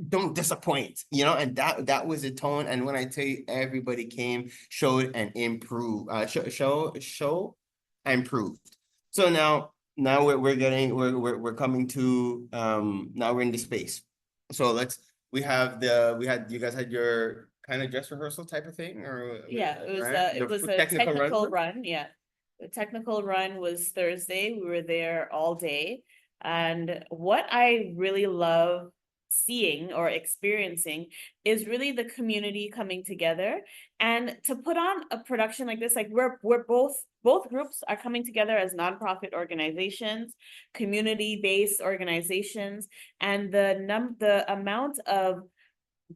Speaker 3: Don't disappoint, and that was the tone. And when I tell you, everybody came, showed, and improved, show improved. So now we're coming to now we're in the space. So you guys had your kind of dress rehearsal type of thing, or
Speaker 8: Yeah, it was
Speaker 3: right?
Speaker 8: it was a technical run. Yeah, the technical run was Thursday. We were there all day, and what I really love seeing or experiencing is really the community coming together. And to put on a production like this, like we're both groups are coming together as nonprofit organizations, community-based organizations, and the amount of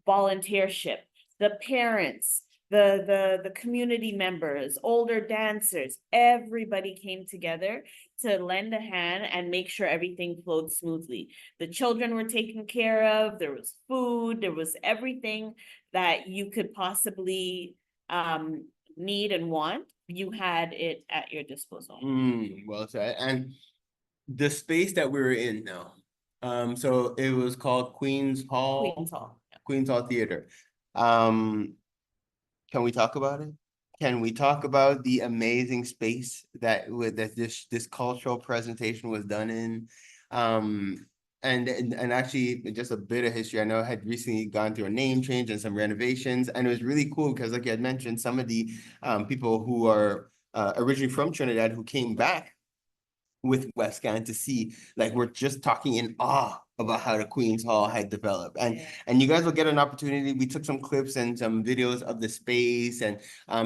Speaker 8: volunteership, the parents, the community members, older dancers, everybody came together to lend a hand and make sure everything flowed smoothly. The children were taken care of, there was food, there was everything that you could possibly need and want. You had it at your disposal.
Speaker 3: Well said. And the space that we were in now, so it was called Queen's Hall. Queen's Hall Theater. Can we talk about it? Can we talk about the amazing space that this cultural presentation was done in? And actually, just a bit of history. I know I had recently gone through a name change and some renovations, and it was really cool because, like you had mentioned, some of the people who are originally from Trinidad who came back with Westcan to see, we're just talking in awe about how the Queen's Hall had developed. And you guys will get an opportunity. We took some clips and some videos of the space. And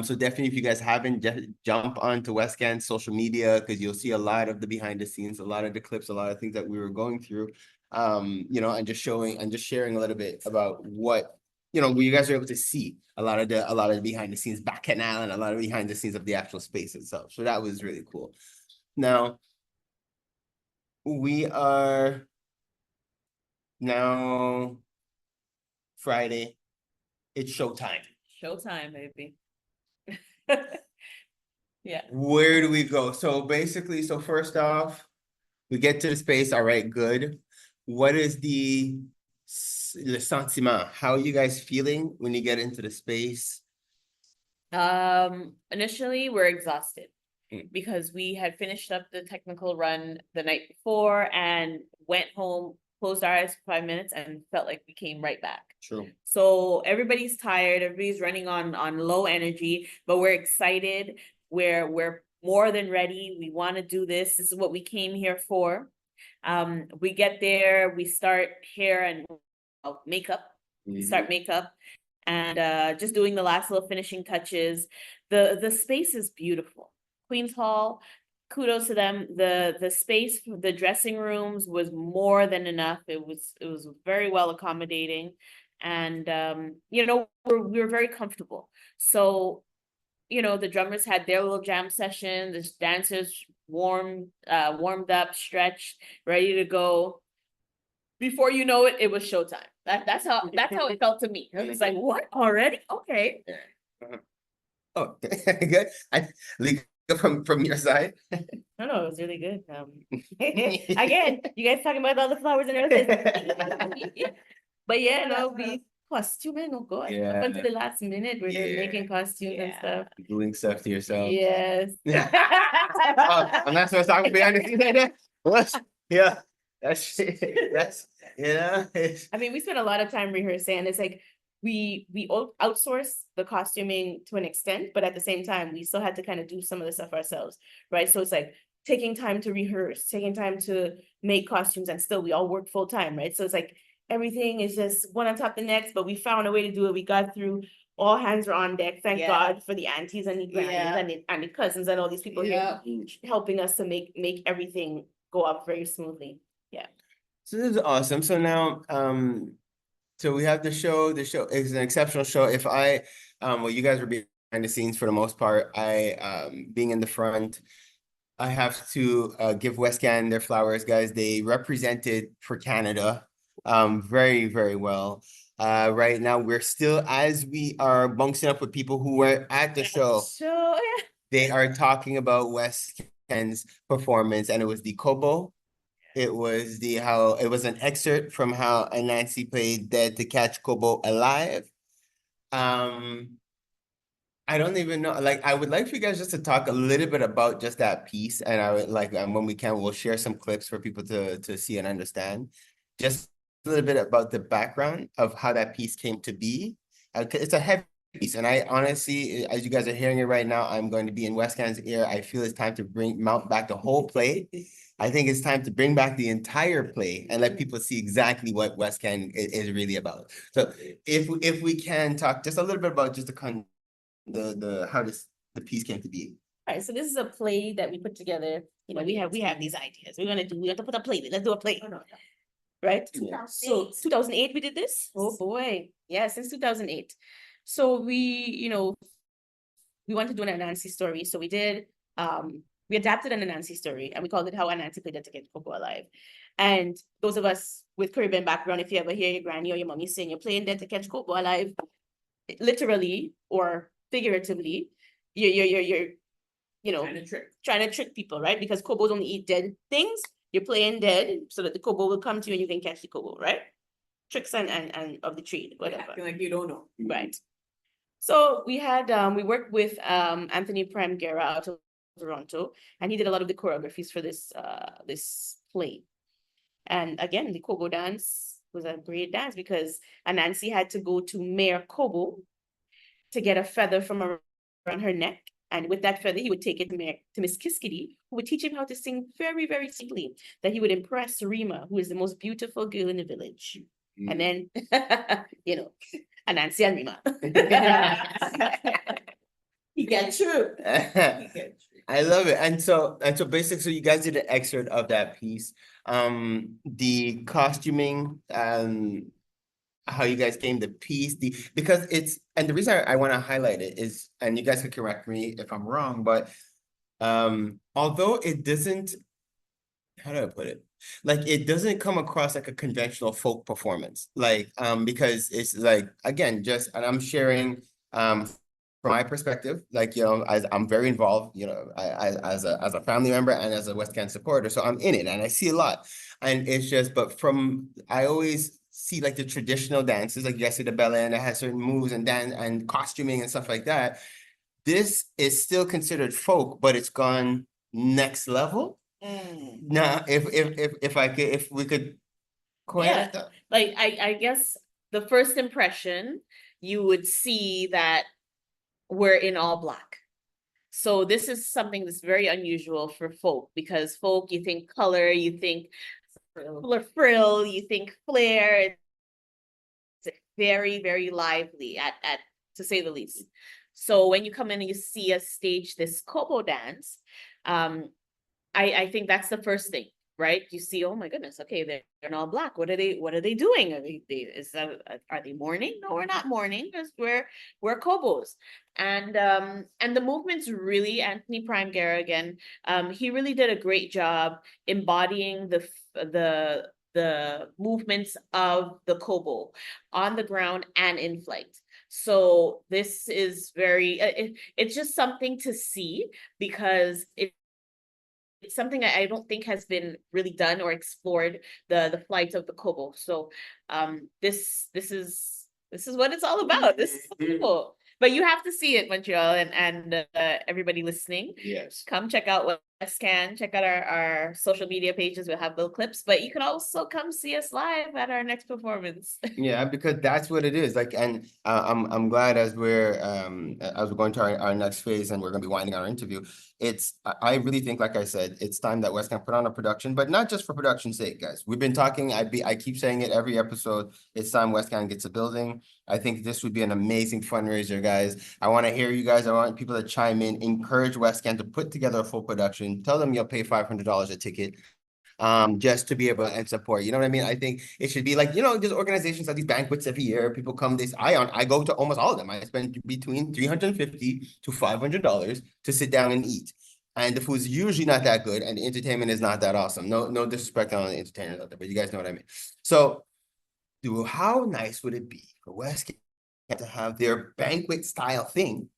Speaker 3: so definitely, if you guys haven't, just jump onto Westcan's social media, because you'll see a lot of the behind the scenes, a lot of the clips, a lot of things that we were going through, and just showing and just sharing a little bit about what, you guys are able to see a lot of the behind the scenes back canal and a lot of behind the scenes of the actual space itself. So that was really cool. Now, we are now Friday. It's showtime.
Speaker 8: Showtime, baby. Yeah.
Speaker 3: Where do we go? So basically, first off, we get to the space. All right, good. What is le sentiment? How are you guys feeling when you get into the space?
Speaker 8: Initially, we're exhausted because we had finished up the technical run the night before and went home, closed our eyes for 5 minutes, and felt like we came right back.
Speaker 3: True.
Speaker 8: So everybody's tired, everybody's running on low energy, but we're excited. We're more than ready. We want to do this. This is what we came here for. We get there, we start hair and makeup. We start makeup and just doing the last little finishing touches. The space is beautiful. Queen's Hall,
Speaker 4: kudos to them. The space, the dressing rooms was more than enough. It was very well accommodating, and you know, we were very comfortable. So, you know, the drummers had their little jam session. The dancers warmed up, stretched, ready to go. Before you know it, it was showtime. That's how it felt to me. It was like, what, already? Okay.
Speaker 3: Oh, good. Lika, from your side.
Speaker 4: No, it was really good. Again, you guys talking about all the flowers and everything. But yeah, no, we costuming, oh God.
Speaker 3: Yeah.
Speaker 4: Up until the last minute, we're just
Speaker 3: Yeah.
Speaker 4: making costumes and stuff.
Speaker 3: Doing stuff to yourself.
Speaker 4: Yes.
Speaker 3: I'm not supposed to talk behind the scenes like that. What? Yeah. That's you know.
Speaker 4: I mean, we spent a lot of time rehearsing, and it's like we outsource the costuming to an extent, but at the same time, we still had to kind of do some of the stuff ourselves, right? So it's like taking time to rehearse, taking time to make costumes, and still we all work full time, right? So it's like everything is just one on top of the next, but we found a way to do it. We got through. All hands were on deck. Thank God for the aunties and the grannies and the cousins and all these people here helping us to make everything go up very smoothly. Yeah.
Speaker 3: So this is awesome. So now, so we have the show. The show is an exceptional show. If I, well, you guys were behind the scenes for the most part. Being in the front, I have to give Westcan their flowers, guys. They represented for Canada, very, very well. Right now, we're still, as we are bunking up with people who were at the show, they are talking about Westcan's performance, and it was the Kobo. It was it was an excerpt from how Nancy played Dead to Catch Kobo Alive. I don't even know, like, I would like for you guys just to talk a little bit about just that piece, and I would like, when we can, we'll share some clips for people to see and understand. Just a little bit about the background of how that piece came to be. It's a heavy piece, and I honestly, as you guys are hearing it right now, I'm going to be in Westcan's ear. I feel it's time to mount back the whole play. I think it's time to bring back the entire play and let people see exactly what Westcan is really about. So if we can talk just a little bit about just how the piece came to be.
Speaker 8: All right, so this is a play that we put together. You know, we have these ideas. We have to put a play. Let's do a play. Right?
Speaker 3: Yeah.
Speaker 8: So 2008 we did this. Oh boy. Yeah, since 2008. So we wanted to do an Anansi story. So we adapted an Anansi story, and we called it How Anansi Played to Get Coco Alive. And those of us with Caribbean background, if you ever hear your granny or your mommy saying you're playing dead to catch Coco alive, literally or figuratively, you're trying to trick people, right? Because Kobos only eat dead things. You're playing dead so that the Kobo will come to you and you can catch the Kobo, right? Tricks and of the trade, whatever.
Speaker 1: Acting like you don't know.
Speaker 8: Right. So we had we worked with Anthony Prem Guerra out of Toronto, and he did a lot of the choreographies for this play. And again, the Kobo dance was a great dance because Anansi had to go to Mayor Kobo to get a feather from around her neck. And with that feather, he would take it to Miss Kiskidi, who would teach him how to sing very, very simply, that he would impress Rima, who is the most beautiful girl in the village. And then, Anansi and Rima. He gets through.
Speaker 3: I love it. And so basically, so you guys did an excerpt of that piece. The costuming, how you guys came the piece, because it's, and the reason I want to highlight it is, and you guys can correct me if I'm wrong, but although it doesn't, how do I put it? Like, it doesn't come across like a conventional folk performance, like, because it's like, again, just, and I'm sharing from my perspective, like, as I'm very involved, as a family member and as a West Can supporter, so I'm in it and I see a lot, and it's just, but I always see like the traditional dances, like you guys see the ballet and it has certain moves and dance and costuming and stuff like that. This is still considered folk, but it's gone next level. Now, if we could
Speaker 4: Yeah, like I guess the first impression, you would see that we're in all black. So this is something that's very unusual for folk, because folk, you think color, you think frill, you think flair. It's very, very lively at to say the least. So when you come in and you see us stage this Kobo dance, I think that's the first thing, right? You see, oh my goodness, okay, they're all black. What are they doing? Are they mourning? No, we're not mourning because we're Kobos. And the movement's really Anthony Prime Guerra again. He really did a great job embodying the movements of the Kobo on the ground and in flight. So this is it's just something to see because it's something I don't think has been really done or explored, the flight of the Kobo. So this is what it's all about. This is cool. But you have to see it, Montreal, and everybody listening.
Speaker 3: Yes.
Speaker 4: Come check out Westcan, check out our social media pages. We'll have little clips, but you can also come see us live at our next performance.
Speaker 3: Yeah, because that's what it is. Like, and I'm glad as we're going to our next phase and we're gonna be winding our interview. I really think, like I said, it's time that West can put on a production, but not just for production's sake, guys. We've been talking. I keep saying it every episode. It's time West Can gets a building. I think this would be an amazing fundraiser, guys. I want to hear you guys. I want people to chime in, encourage West Can to put together a full production. Tell them you'll pay $500 a ticket. Just to be able and support, you know what I mean? I think it should be like, there's organizations like these banquets every year. People come, I go to almost all of them. I spend between $350 to $500 to sit down and eat. And the food's usually not that good, and the entertainment is not that awesome. No disrespect on the entertainers out there, but you guys know what I mean. So, how nice would it be for West Can to have their banquet style thing,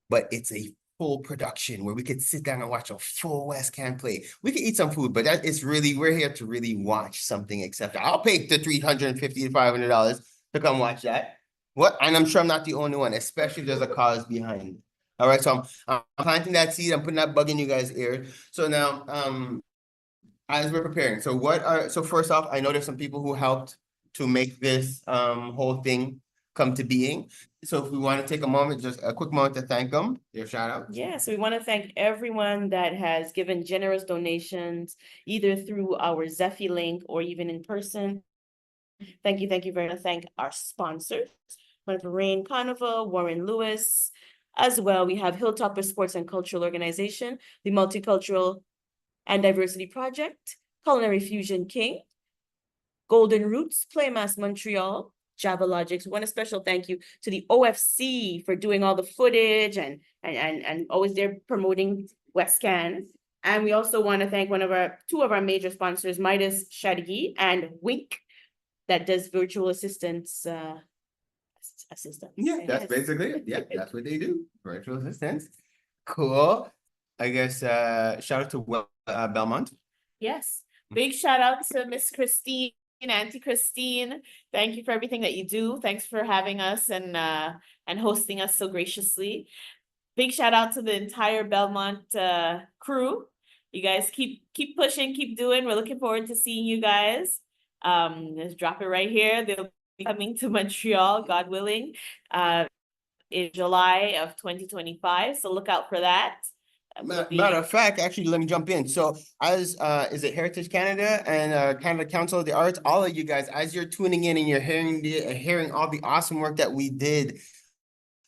Speaker 3: but it's a full production where we could sit down and watch a full West Can play. We could eat some food, but we're here to really watch something exceptional. I'll pay the $350 to $500 to come watch that. And I'm sure I'm not the only one, especially if there's a cause behind it. All right, so I'm planting that seed. I'm putting that bug in you guys' ear. So now, as we're preparing, so first off, I know there's some people who helped to make this whole thing come to being. So if we want to take a moment, just a quick moment to thank them, their shout out.
Speaker 8: Yeah, so we want to thank everyone that has given generous donations, either through our Zephy link or even in person. Thank you very much. Thank our sponsors, Rain Carnival, Warren Lewis. As well, we have Hilltopper Sports and Cultural Organization, the Multicultural and Diversity Project, Culinary Fusion King, Golden Roots, Playmass Montreal, Java Logics. We want a special thank you to the OFC for doing all the footage and always there promoting West Can. And we also want to thank two of our major sponsors, Midas Shadigi and Wink, that does virtual assistance.
Speaker 3: Yeah, that's basically it. Yeah, that's what they do. Virtual assistants. Cool. I guess shout out to Belmont.
Speaker 4: Yes. Big shout out to Miss Christine, Auntie Christine. Thank you for everything that you do. Thanks for having us and hosting us so graciously. Big shout out to the entire Belmont crew. You guys keep pushing, keep doing. We're looking forward to seeing you guys. Let's drop it right here. They'll be coming to Montreal, God willing, in July of 2025. So look out for that.
Speaker 3: Matter of fact, actually, let me jump in. So as is it Heritage Canada and Canada Council of the Arts, all of you guys, as you're tuning in and you're hearing all the awesome work that we did,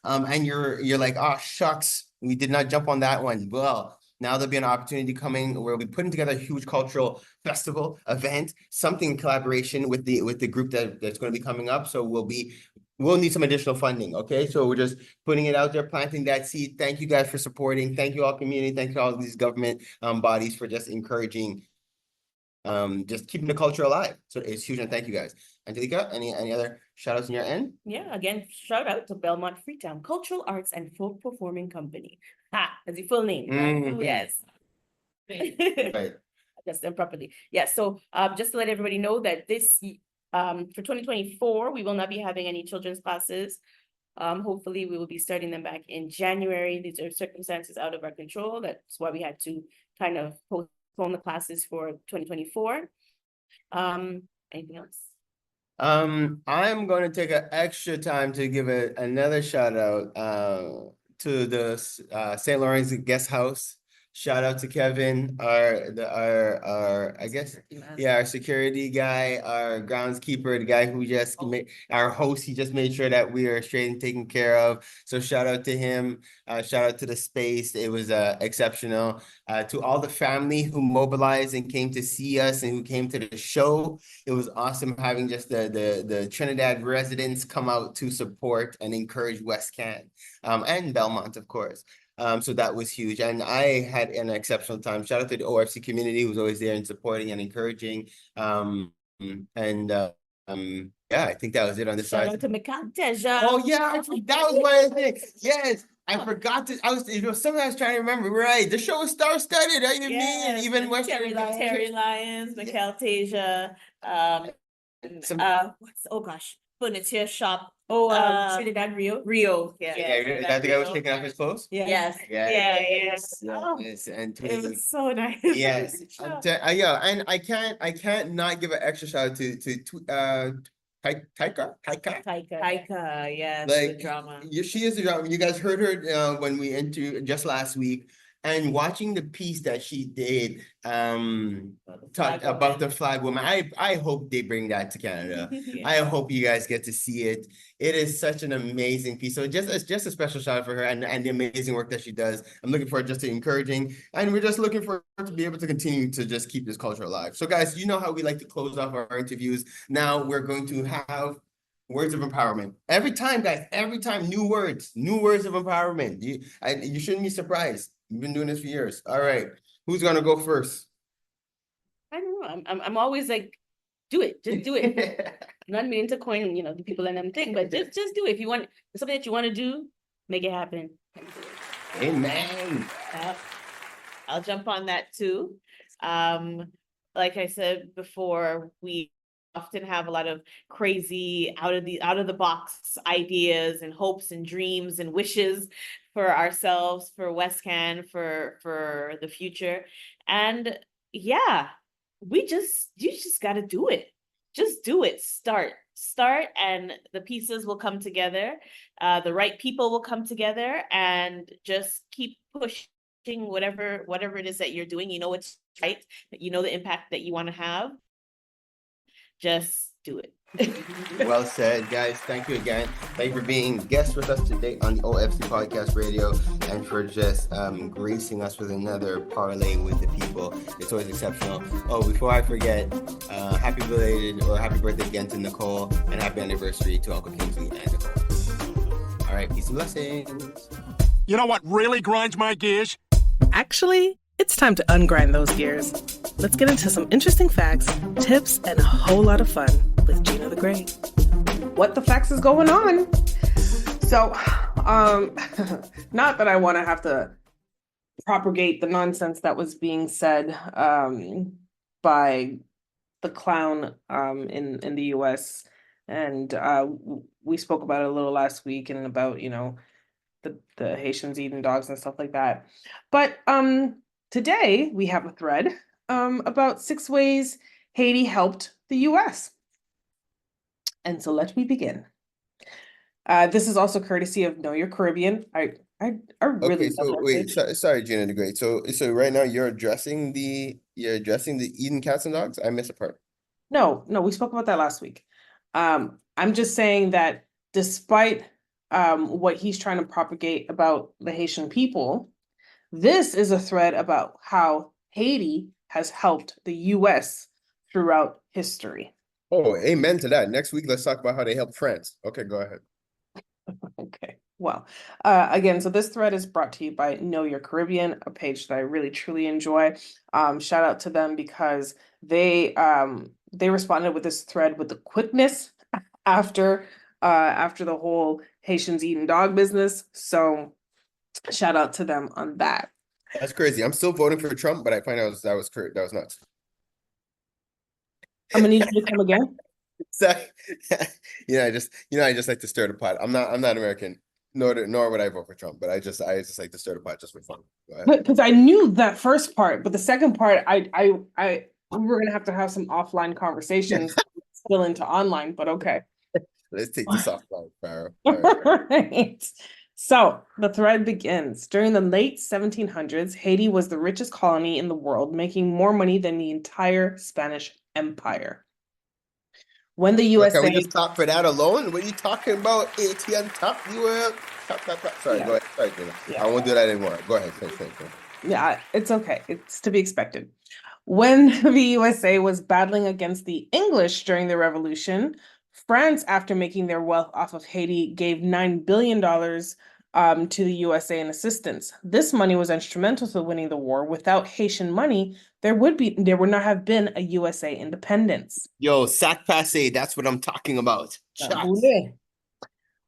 Speaker 3: and you're like, oh shucks, we did not jump on that one. Well, now there'll be an opportunity coming where we'll be putting together a huge cultural festival event, something in collaboration with the group that's going to be coming up. So we'll need some additional funding. Okay, so we're just putting it out there, planting that seed. Thank you guys for supporting. Thank you all community. Thank you all these government bodies for just encouraging, just keeping the culture alive. So it's huge, and thank you guys. Angelica, any other shout outs on your end?
Speaker 8: Yeah, again, shout out to Belmont Freetown Cultural Arts and Folk Performing Company. That's the full name.
Speaker 3: Mhm.
Speaker 8: Yes.
Speaker 3: Right.
Speaker 8: That's them properly. Yeah, so just to let everybody know that this for 2024, we will not be having any children's classes. Hopefully we will be starting them back in January. These are circumstances out of our control. That's why we had to kind of postpone the classes for 2024. Anything else?
Speaker 3: I'm going to take an extra time to give another shout out to the St. Lawrence Guest House Shout out to Kevin, our I guess, yeah, our security guy, our groundskeeper, the guy who just made our host. He just made sure that we are straight and taken care of. So shout out to him. Shout out to the space. It was exceptional. To all the family who mobilized and came to see us and who came to the show. It was awesome having just the Trinidad residents come out to support and encourage West Can, and Belmont, of course. So that was huge. And I had an exceptional time. Shout out to the OFC community who's always there and supporting and encouraging. Yeah, I think that was it on this
Speaker 8: Shout
Speaker 3: side.
Speaker 8: out to Mekanteja.
Speaker 3: Oh yeah, that was one of the things. Yes, I forgot to. It was something I was trying to remember. Right, the show was star-studded. I mean,
Speaker 4: Yes,
Speaker 3: even
Speaker 4: and
Speaker 3: Western
Speaker 4: Terry Lyons, Mekanteja, furniture shop.
Speaker 8: Trinidad Rio.
Speaker 4: Rio.
Speaker 3: Yeah, I think I was taking off his clothes.
Speaker 8: Yes.
Speaker 4: Yes. Oh,
Speaker 3: Yes, and
Speaker 4: it was so nice.
Speaker 3: yes, yeah, and I can't not give an extra shout out to Taika.
Speaker 4: Taika, yes, the
Speaker 3: Like,
Speaker 4: drama.
Speaker 3: she is the drama. You guys heard her when we interviewed just last week, and watching the piece that she did talk about the flag woman. I hope they bring that to Canada.
Speaker 4: Yeah.
Speaker 3: I hope you guys get to see it. It is such an amazing piece. So just a special shout out for her and the amazing work that she does. I'm looking forward just to encouraging, and we're just looking for her to be able to continue to just keep this culture alive. So guys, you know how we like to close off our interviews. Now we're going to have words of empowerment. Every time, guys, new words of empowerment. You shouldn't be surprised. We've been doing this for years. All right. Who's gonna go first?
Speaker 8: I don't know. I'm always like, do it. Just do it. I'm not meaning to coin, the people and them thing, but just do it. If you want something that you want to do, make it happen.
Speaker 3: Amen.
Speaker 4: I'll jump on that too. Like I said before, we often have a lot of crazy out of the box ideas and hopes and dreams and wishes for ourselves, for West Can, for the future. And yeah, you just got to do it. Just do it. Start, and the pieces will come together. The right people will come together, and just keep pushing whatever it is that you're doing. You know it's right. You know the impact that you want to have. Just do it.
Speaker 3: Well said, guys. Thank you again. Thank you for being guests with us today on the OFC Podcast Radio, and for just gracing us with another parlay with the people. It's always exceptional. Oh, before I forget, happy belated or happy birthday again to Nicole, and happy anniversary to Uncle Kingsley and Nicole. All right, peace and blessings.
Speaker 1: You know what really grinds my gears?
Speaker 5: Actually, it's time to ungrind those gears. Let's get into some interesting facts, tips, and a whole lot of fun with Gina the Great. What the facts is going on? So, not that I want to have to propagate the nonsense that was being said by the clown in the US. And we spoke about it a little last week, and about, the Haitians eating dogs and stuff like that. But today we have a thread about 6 ways Haiti helped the US. And so let me begin. This is also courtesy of Know Your Caribbean. I really
Speaker 3: Okay, so wait, sorry, Gina the Great. So right now you're addressing the eating cats and dogs? I missed a part.
Speaker 5: No, we spoke about that last week. I'm just saying that despite what he's trying to propagate about the Haitian people, this is a thread about how Haiti has helped the US throughout history.
Speaker 3: Oh, amen to that. Next week, let's talk about how they helped France. Okay, go ahead.
Speaker 5: Okay, well, again, so this thread is brought to you by Know Your Caribbean, a page that I really truly enjoy. Shout out to them because they responded with this thread with the quickness after the whole Haitians eating dog business. So shout out to them on that.
Speaker 3: That's crazy. I'm still voting for Trump, but I find out that was nuts.
Speaker 5: I'm gonna need you to come again.
Speaker 3: So, I just like to stir the pot. I'm not American, nor would I vote for Trump, but I just like to stir the pot just for fun.
Speaker 5: Because I knew that first part, but the second part, we were gonna have to have some offline conversations spill into online. But okay,
Speaker 3: let's take this offline, Pharaoh.
Speaker 5: All right. So the thread begins. During the late 1700s, Haiti was the richest colony in the world, making more money than the entire Spanish Empire. When the
Speaker 3: But can
Speaker 5: USA,
Speaker 3: we just stop for that alone? What are you talking about? Haiti on top of the world? Top. Sorry,
Speaker 5: Yeah.
Speaker 3: go ahead. Sorry, Gina.
Speaker 5: Yeah.
Speaker 3: I won't do that anymore. Go ahead. Finish.
Speaker 5: yeah, it's okay. It's to be expected. When the USA was battling against the English during the Revolution, France, after making their wealth off of Haiti, gave $9 billion to the USA in assistance. This money was instrumental to winning the war. Without Haitian money, there would not have been a USA independence.
Speaker 3: Yo, sac passe. That's what I'm talking about. Shots.
Speaker 5: Canboulay.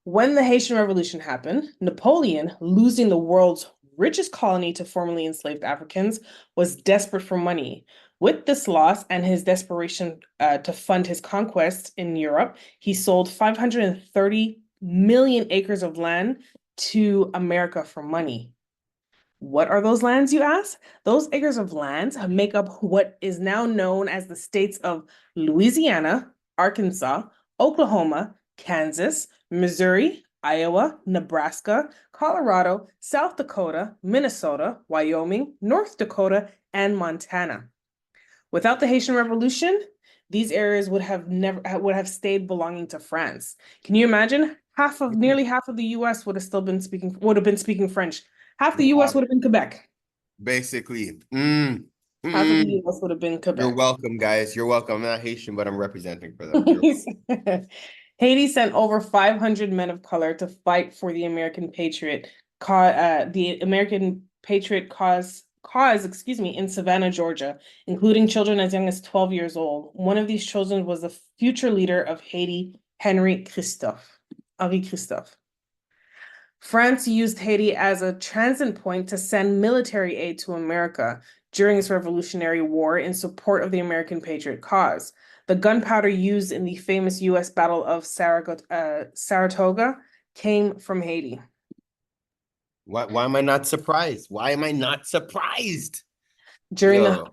Speaker 5: When the Haitian Revolution happened, Napoleon, losing the world's richest colony to formerly enslaved Africans, was desperate for money. With this loss and his desperation to fund his conquests in Europe, he sold 530 million acres of land to America for money. What are those lands, you ask? Those acres of land make up what is now known as the states of Louisiana, Arkansas, Oklahoma, Kansas, Missouri, Iowa, Nebraska, Colorado, South Dakota, Minnesota, Wyoming, North Dakota, and Montana. Without the Haitian Revolution, these areas would have stayed belonging to France. Can you imagine? Nearly half of the US would have been speaking French. Half the US would have been Quebec.
Speaker 3: Basically.
Speaker 5: Half of the US would have been Quebec.
Speaker 3: You're welcome, guys. You're welcome. I'm not Haitian, but I'm representing for them.
Speaker 5: Haiti sent over 500 men of color to fight for the American Patriot cause, in Savannah, Georgia, including children as young as 12 years old. One of these children was the future leader of Haiti, Henri Christophe. France used Haiti as a transit point to send military aid to America during its Revolutionary War in support of the American Patriot cause. The gunpowder used in the famous U.S. Battle of Saratoga came from Haiti.
Speaker 3: Why am I not surprised?
Speaker 5: During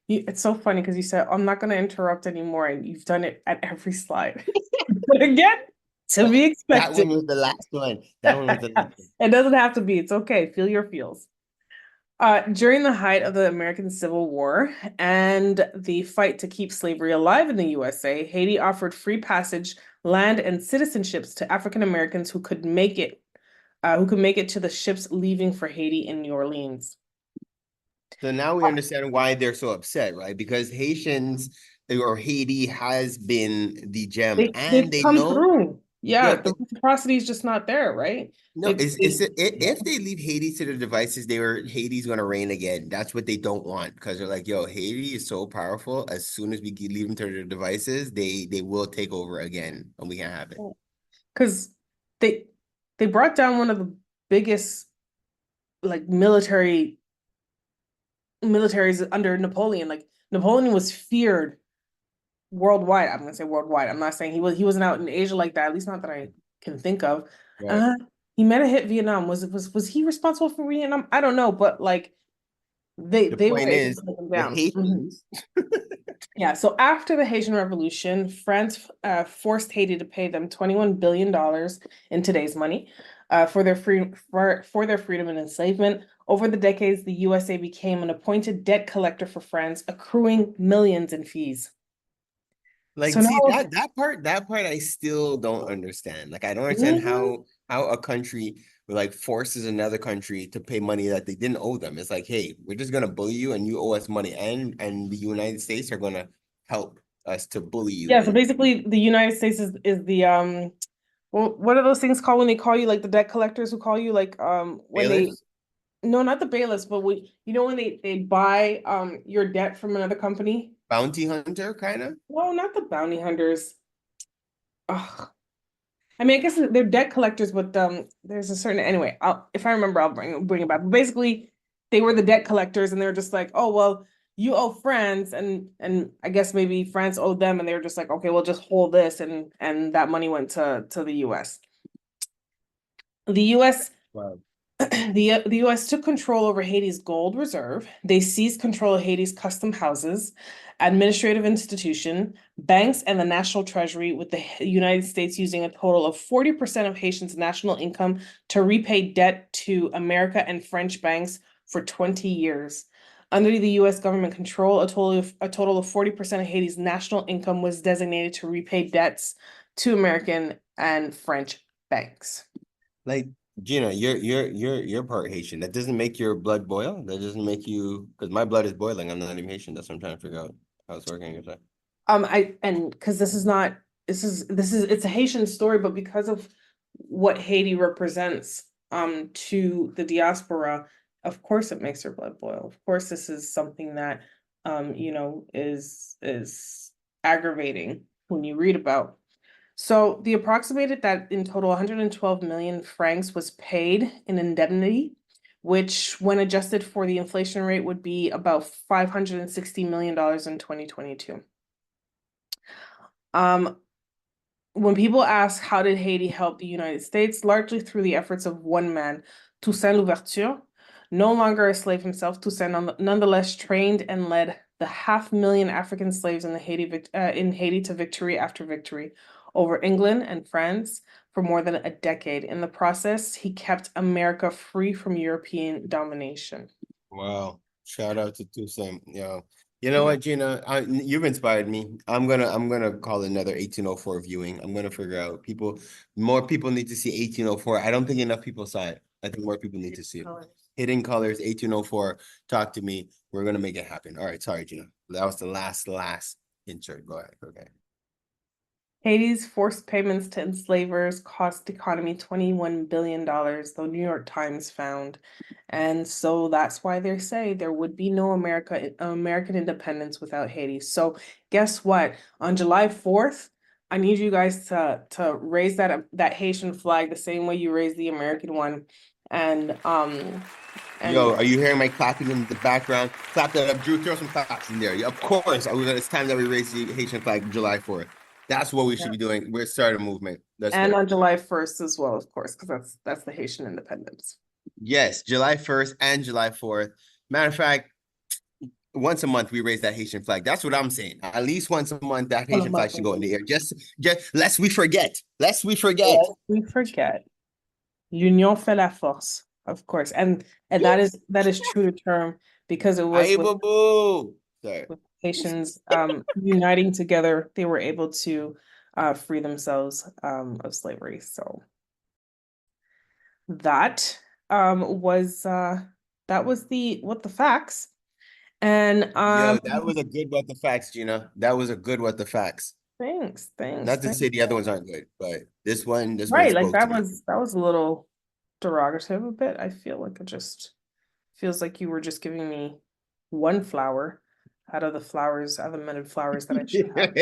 Speaker 5: it's so funny because you said, I'm not going to interrupt anymore, and you've done it at every slide. But again, to be expected.
Speaker 3: That one was the last one.
Speaker 5: It doesn't have to be. It's okay. Feel your feels. During the height of the American Civil War and the fight to keep slavery alive in the USA, Haiti offered free passage, land, and citizenships to African Americans who could make it to the ships leaving for Haiti in New Orleans.
Speaker 3: So now we understand why they're so upset, right? Because Haitians or Haiti has been the gem, and they
Speaker 5: come
Speaker 3: know
Speaker 5: through. Yeah, the reciprocity is just not there, right?
Speaker 3: No, if they leave Haiti to their devices, Haiti's gonna reign again. That's what they don't want, because they're like, yo, Haiti is so powerful. As soon as we leave them to their devices, they will take over again, and we can't have it.
Speaker 5: Because they brought down one of the biggest like militaries under Napoleon. Like Napoleon was feared worldwide. I'm gonna say worldwide. I'm not saying he wasn't out in Asia like that, at least not that I can think of. Right. He might have hit Vietnam. Was he responsible for Vietnam? I don't know, but like they were able to take him down. Yeah, so after the Haitian Revolution, France forced Haiti to pay them $21 billion in today's money for their freedom and enslavement. Over the decades, the USA became an appointed debt collector for France, accruing millions in fees.
Speaker 3: Like, so see, that part I still don't understand. Like, I don't understand how a country like forces another country to pay money that they didn't owe them. It's like, hey, we're just gonna bully you and you owe us money, and the United States are gonna help us to bully you.
Speaker 5: Yeah, so basically the United States is the well, what are those things called when they call you, like the debt collectors who call you, like when bailiffs? No, not the bailiffs, but when they buy your debt from another company.
Speaker 3: Bounty hunter, kind of?
Speaker 5: No, not the bounty hunters. Ugh. I mean, I guess they're debt collectors, but there's a certain, anyway, if I remember, I'll bring it back. But basically, they were the debt collectors, and they were just like, oh, well, you owe France, and I guess maybe France owed them, and they were just like, okay, we'll just hold this, and that money went to the US. The US,
Speaker 3: wow.
Speaker 5: The U.S. took control over Haiti's gold reserve. They seized control of Haiti's custom houses, administrative institution, banks, and the national treasury, with the United States using a total of 40% of Haitians' national income to repay debt to America and French banks for 20 years. Under the U.S. government control, a total of 40% of Haiti's national income was designated to repay debts to American and French banks.
Speaker 3: Like, Gina, you're part Haitian. That doesn't make your blood boil. That doesn't make you, because my blood is boiling. I'm not even Haitian. That's what I'm trying to figure out how it's working.
Speaker 5: Because it's a Haitian story, but because of what Haiti represents to the diaspora, of course it makes your blood boil. Of course, this is something that is aggravating when you read about. So the approximated that in total 112 million francs was paid in indemnity, which when adjusted for the inflation rate would be about $560 million in 2022. When people ask how did Haiti help the United States, largely through the efforts of one man, Toussaint Louverture, no longer a slave himself, Toussaint nonetheless trained and led the 500,000 African slaves in Haiti to victory after victory over England and France for more than a decade. In the process, he kept America free from European domination.
Speaker 3: Wow. Shout out to Toussaint. Yeah. You know what, Gina? You've inspired me. I'm gonna call another 1804 viewing. I'm gonna figure out more people need to see 1804. I don't think enough people saw it. I think more people need to see it. Hidden Colors, 1804. Talk to me. We're gonna make it happen. All right, sorry, Gina. That was the last insert. Go ahead. Okay.
Speaker 5: Haiti's forced payments to enslavers cost the economy $21 billion, the New York Times found. And so that's why they say there would be no American independence without Haiti. So guess what? On July 4th, I need you guys to raise that Haitian flag the same way you raise the American one. And
Speaker 3: yo, are you hearing my clapping in the background? Clap that up, Drew. Throw some claps in there. Of course, it's time that we raise the Haitian flag July 4th. That's what we should be doing. We're starting a movement.
Speaker 5: On July 1st as well, of course, because that's the Haitian independence.
Speaker 3: Yes, July 1st and July 4th. Matter of fact, once a month we raise that Haitian flag. That's what I'm saying. At least once a month that Haitian flag should go in the air. Just lest we forget. Lest we forget.
Speaker 5: L'union fait la force, of course, and that is true to term because it was with Haitians uniting together, they were able to free themselves of slavery. So that was the facts. And
Speaker 3: that was a good what the facts, Gina. That was a good what the facts.
Speaker 5: Thanks.
Speaker 3: Not to say the other ones aren't good, but this one
Speaker 5: right, like that was a little derogative a bit. I feel like it just feels like you were just giving me one flower out of the many flowers that I should have.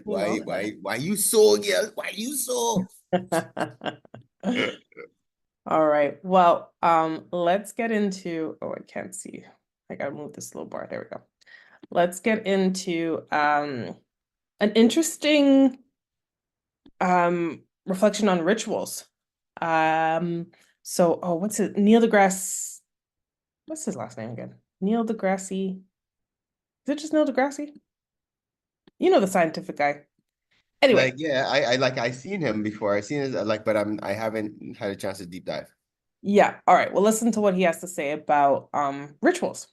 Speaker 3: Why you so? Yes, why you so?
Speaker 5: All right. Well, let's get into. Oh, I can't see. I gotta move this little bar. There we go. Let's get into an interesting reflection on rituals. What's it? Neil deGrasse. What's his last name again? Neil deGrasse. Is it just Neil deGrasse? You know, the scientific guy. Anyway.
Speaker 3: I seen him before. I seen his but I haven't had a chance to deep dive.
Speaker 5: Yeah. All right. Well, listen to what he has to say about rituals.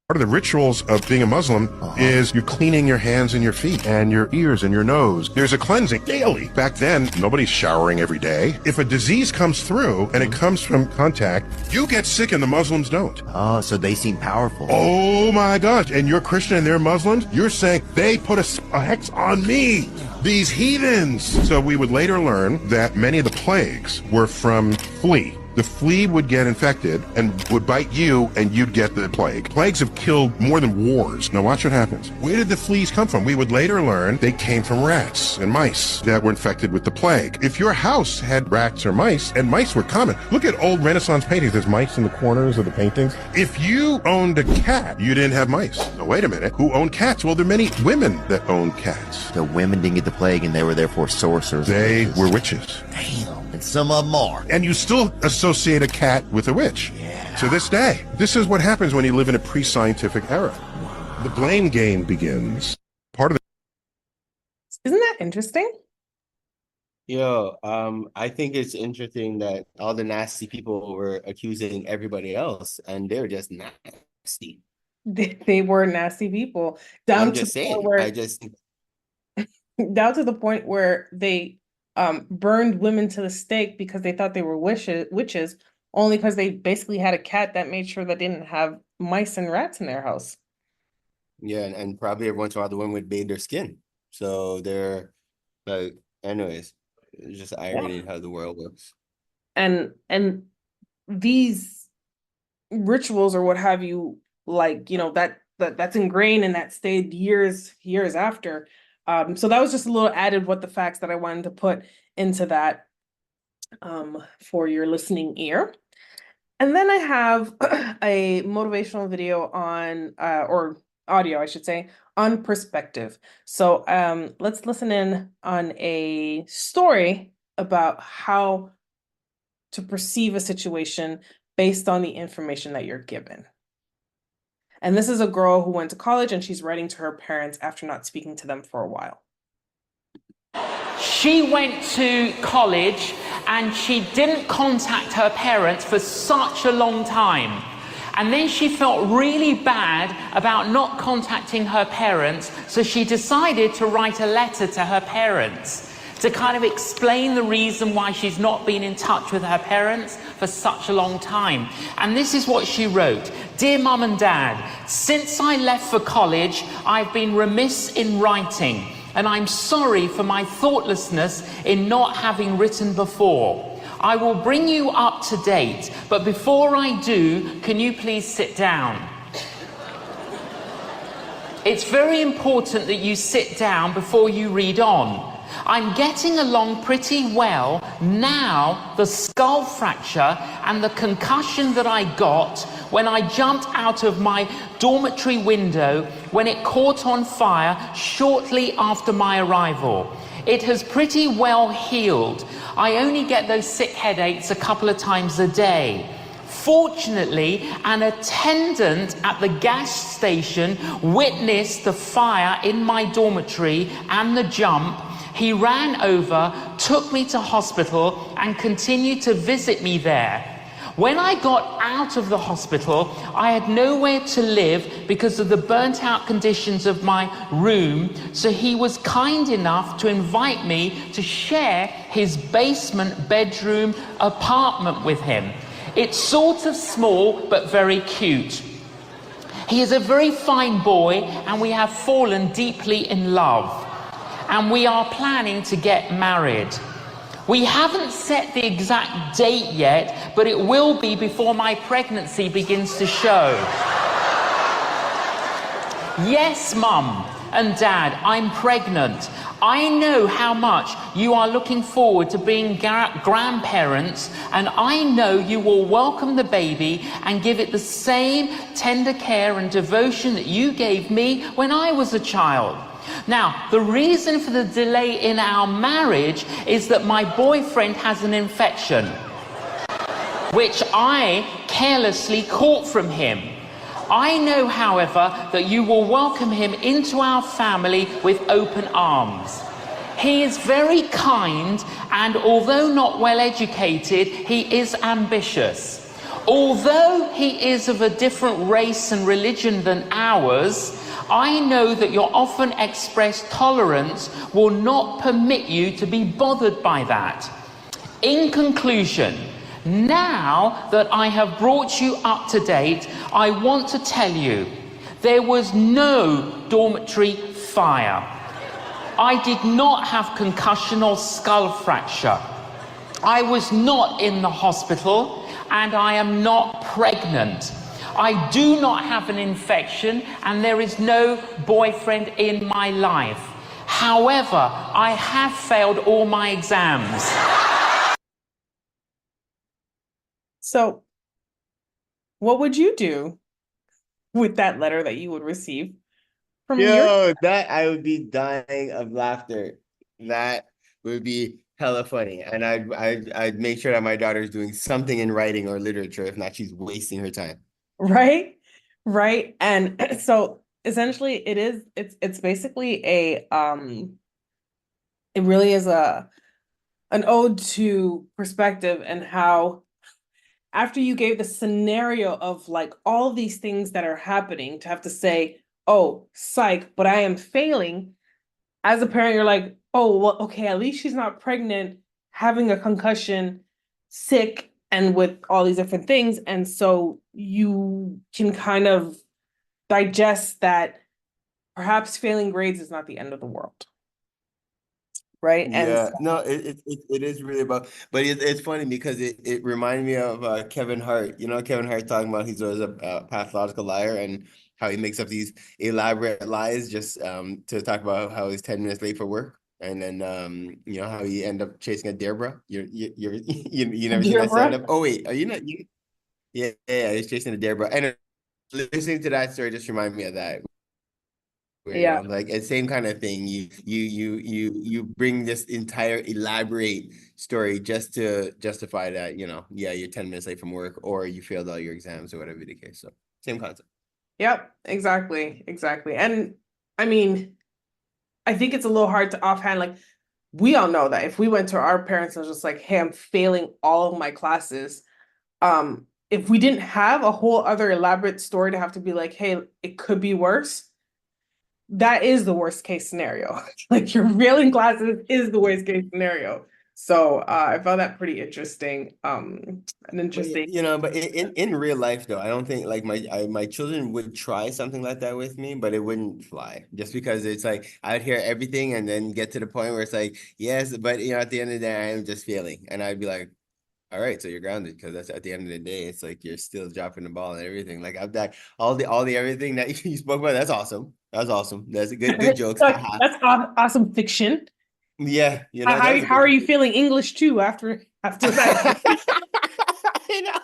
Speaker 9: Part of the rituals of being a Muslim is you're cleaning your hands and your feet and your ears and your nose. There's a cleansing daily. Back then, nobody's showering every day. If a disease comes through and it comes from contact, you get sick and the Muslims don't.
Speaker 10: Oh, so they seem powerful.
Speaker 9: Oh my gosh. And you're Christian and they're Muslims? You're saying they put a hex on me. These heathens. So we would later learn that many of the plagues were from flea. The flea would get infected and would bite you and you'd get the plague. Plagues have killed more than wars. Now watch what happens. Where did the fleas come from? We would later learn they came from rats and mice that were infected with the plague. If your house had rats or mice, and mice were common. Look at old Renaissance paintings. There's mice in the corners of the paintings. If you owned a cat, you didn't have mice. Now wait a minute. Who owned cats? Well, there are many women that owned cats.
Speaker 10: The women didn't get the plague and they were therefore sorcerers.
Speaker 9: They were witches.
Speaker 10: Damn. And some of them are.
Speaker 9: And you still associate associate a cat with a witch. To this day. This is what happens when you live in a pre-scientific era. The blame game begins. Part of
Speaker 5: Isn't that interesting?
Speaker 3: Yo, I think it's interesting that all the nasty people were accusing everybody else, and they're just nasty.
Speaker 5: They were nasty people.
Speaker 3: I'm
Speaker 5: Down to
Speaker 3: just
Speaker 5: the point
Speaker 3: saying.
Speaker 5: where
Speaker 3: I just
Speaker 5: down to the point where they burned women to the stake because they thought they were witches, only because they basically had a cat that made sure they didn't have mice and rats in their house.
Speaker 3: yeah, and probably every once in a while the women would bathe their skin. So they're like, anyways, it's just irony how the world works.
Speaker 5: And these rituals or what have you, like, you know, that's ingrained and that stayed years after. So that was just a little added what the facts that I wanted to put into that for your listening ear. And then I have a motivational video on or audio, I should say, on perspective. So let's listen in on a story about how to perceive a situation based on the information that you're given. And this is a girl who went to college and she's writing to her parents after not speaking to them for a while.
Speaker 11: She went to college and she didn't contact her parents for such a long time. And then she felt really bad about not contacting her parents, so she decided to write a letter to her parents to kind of explain the reason why she's not been in touch with her parents for such a long time. And this is what she wrote. Dear Mum and Dad, since I left for college, I've been remiss in writing, and I'm sorry for my thoughtlessness in not having written before. I will bring you up to date, but before I do, can you please sit down? It's very important that you sit down before you read on. I'm getting along pretty well now. The skull fracture and the concussion that I got when I jumped out of my dormitory window when it caught on fire shortly after my arrival. It has pretty well healed. I only get those sick headaches a couple of times a day. Fortunately, an attendant at the gas station witnessed the fire in my dormitory and the jump. He ran over, took me to hospital, and continued to visit me there. When I got out of the hospital, I had nowhere to live because of the burnt out conditions of my room, so he was kind enough to invite me to share his basement bedroom apartment with him. It's sort of small, but very cute. He is a very fine boy, and we have fallen deeply in love. And we are planning to get married. We haven't set the exact date yet, but it will be before my pregnancy begins to show. Yes, Mum and Dad, I'm pregnant. I know how much you are looking forward to being grandparents, and I know you will welcome the baby and give it the same tender care and devotion that you gave me when I was a child. Now, the reason for the delay in our marriage is that my boyfriend has an infection, which I carelessly caught from him. I know, however, that you will welcome him into our family with open arms. He is very kind, and although not well educated, he is ambitious. Although he is of a different race and religion than ours, I know that your often expressed tolerance will not permit you to be bothered by that. In conclusion, now that I have brought you up to date, I want to tell you, there was no dormitory fire. I did not have concussion or skull fracture. I was not in the hospital, and I am not pregnant. I do not have an infection, and there is no boyfriend in my life. However, I have failed all my exams.
Speaker 5: So, what would you do with that letter that you would receive from
Speaker 3: Yo, that I would be dying of laughter. That would be hella funny. And I'd make sure that my daughter's doing something in writing or literature. If not, she's wasting her time.
Speaker 5: Right? Right. And so essentially it's basically it really is an ode to perspective and how after you gave the scenario of like all these things that are happening to have to say, oh, psych, but I am failing. As a parent, you're like, oh, well, okay, at least she's not pregnant, having a concussion, sick, and with all these different things. And so you can kind of digest that perhaps failing grades is not the end of the world. Right. And
Speaker 3: Yeah, no, it is really about, but it's funny because it reminded me of Kevin Hart. You know, Kevin Hart talking about he's always a pathological liar and how he makes up these elaborate lies just to talk about how he's 10 minutes late for work, and then you know how he end up chasing a Deirdre. You never seen that stand up? Oh wait, are you not? Yeah, he's chasing a Deirdre. And listening to that story just reminded me of that.
Speaker 5: Yeah,
Speaker 3: like it's same kind of thing. You bring this entire elaborate story just to justify that, you know, yeah, you're 10 minutes late from work or you failed all your exams or whatever the case. So same concept.
Speaker 5: Yep, exactly. And I mean, I think it's a little hard to offhand, like we all know that if we went to our parents and was just like, hey, I'm failing all of my classes, if we didn't have a whole other elaborate story to have to be like, hey, it could be worse, that is the worst case scenario. Like your failing classes is the worst case scenario. So I found that pretty interesting. An interesting.
Speaker 3: You know, but in real life though, I don't think like my children would try something like that with me, but it wouldn't fly just because it's like I'd hear everything and then get to the point where it's like, yes, but you know, at the end of the day, I am just failing. And I'd be like, all right, so you're grounded because that's at the end of the day, it's like you're still dropping the ball and everything. Like I've done all the everything that you spoke about. That's awesome. That's awesome. That's a good jokes.
Speaker 5: That's awesome fiction.
Speaker 3: Yeah, you know.
Speaker 5: How are you feeling English too after that?
Speaker 3: You know,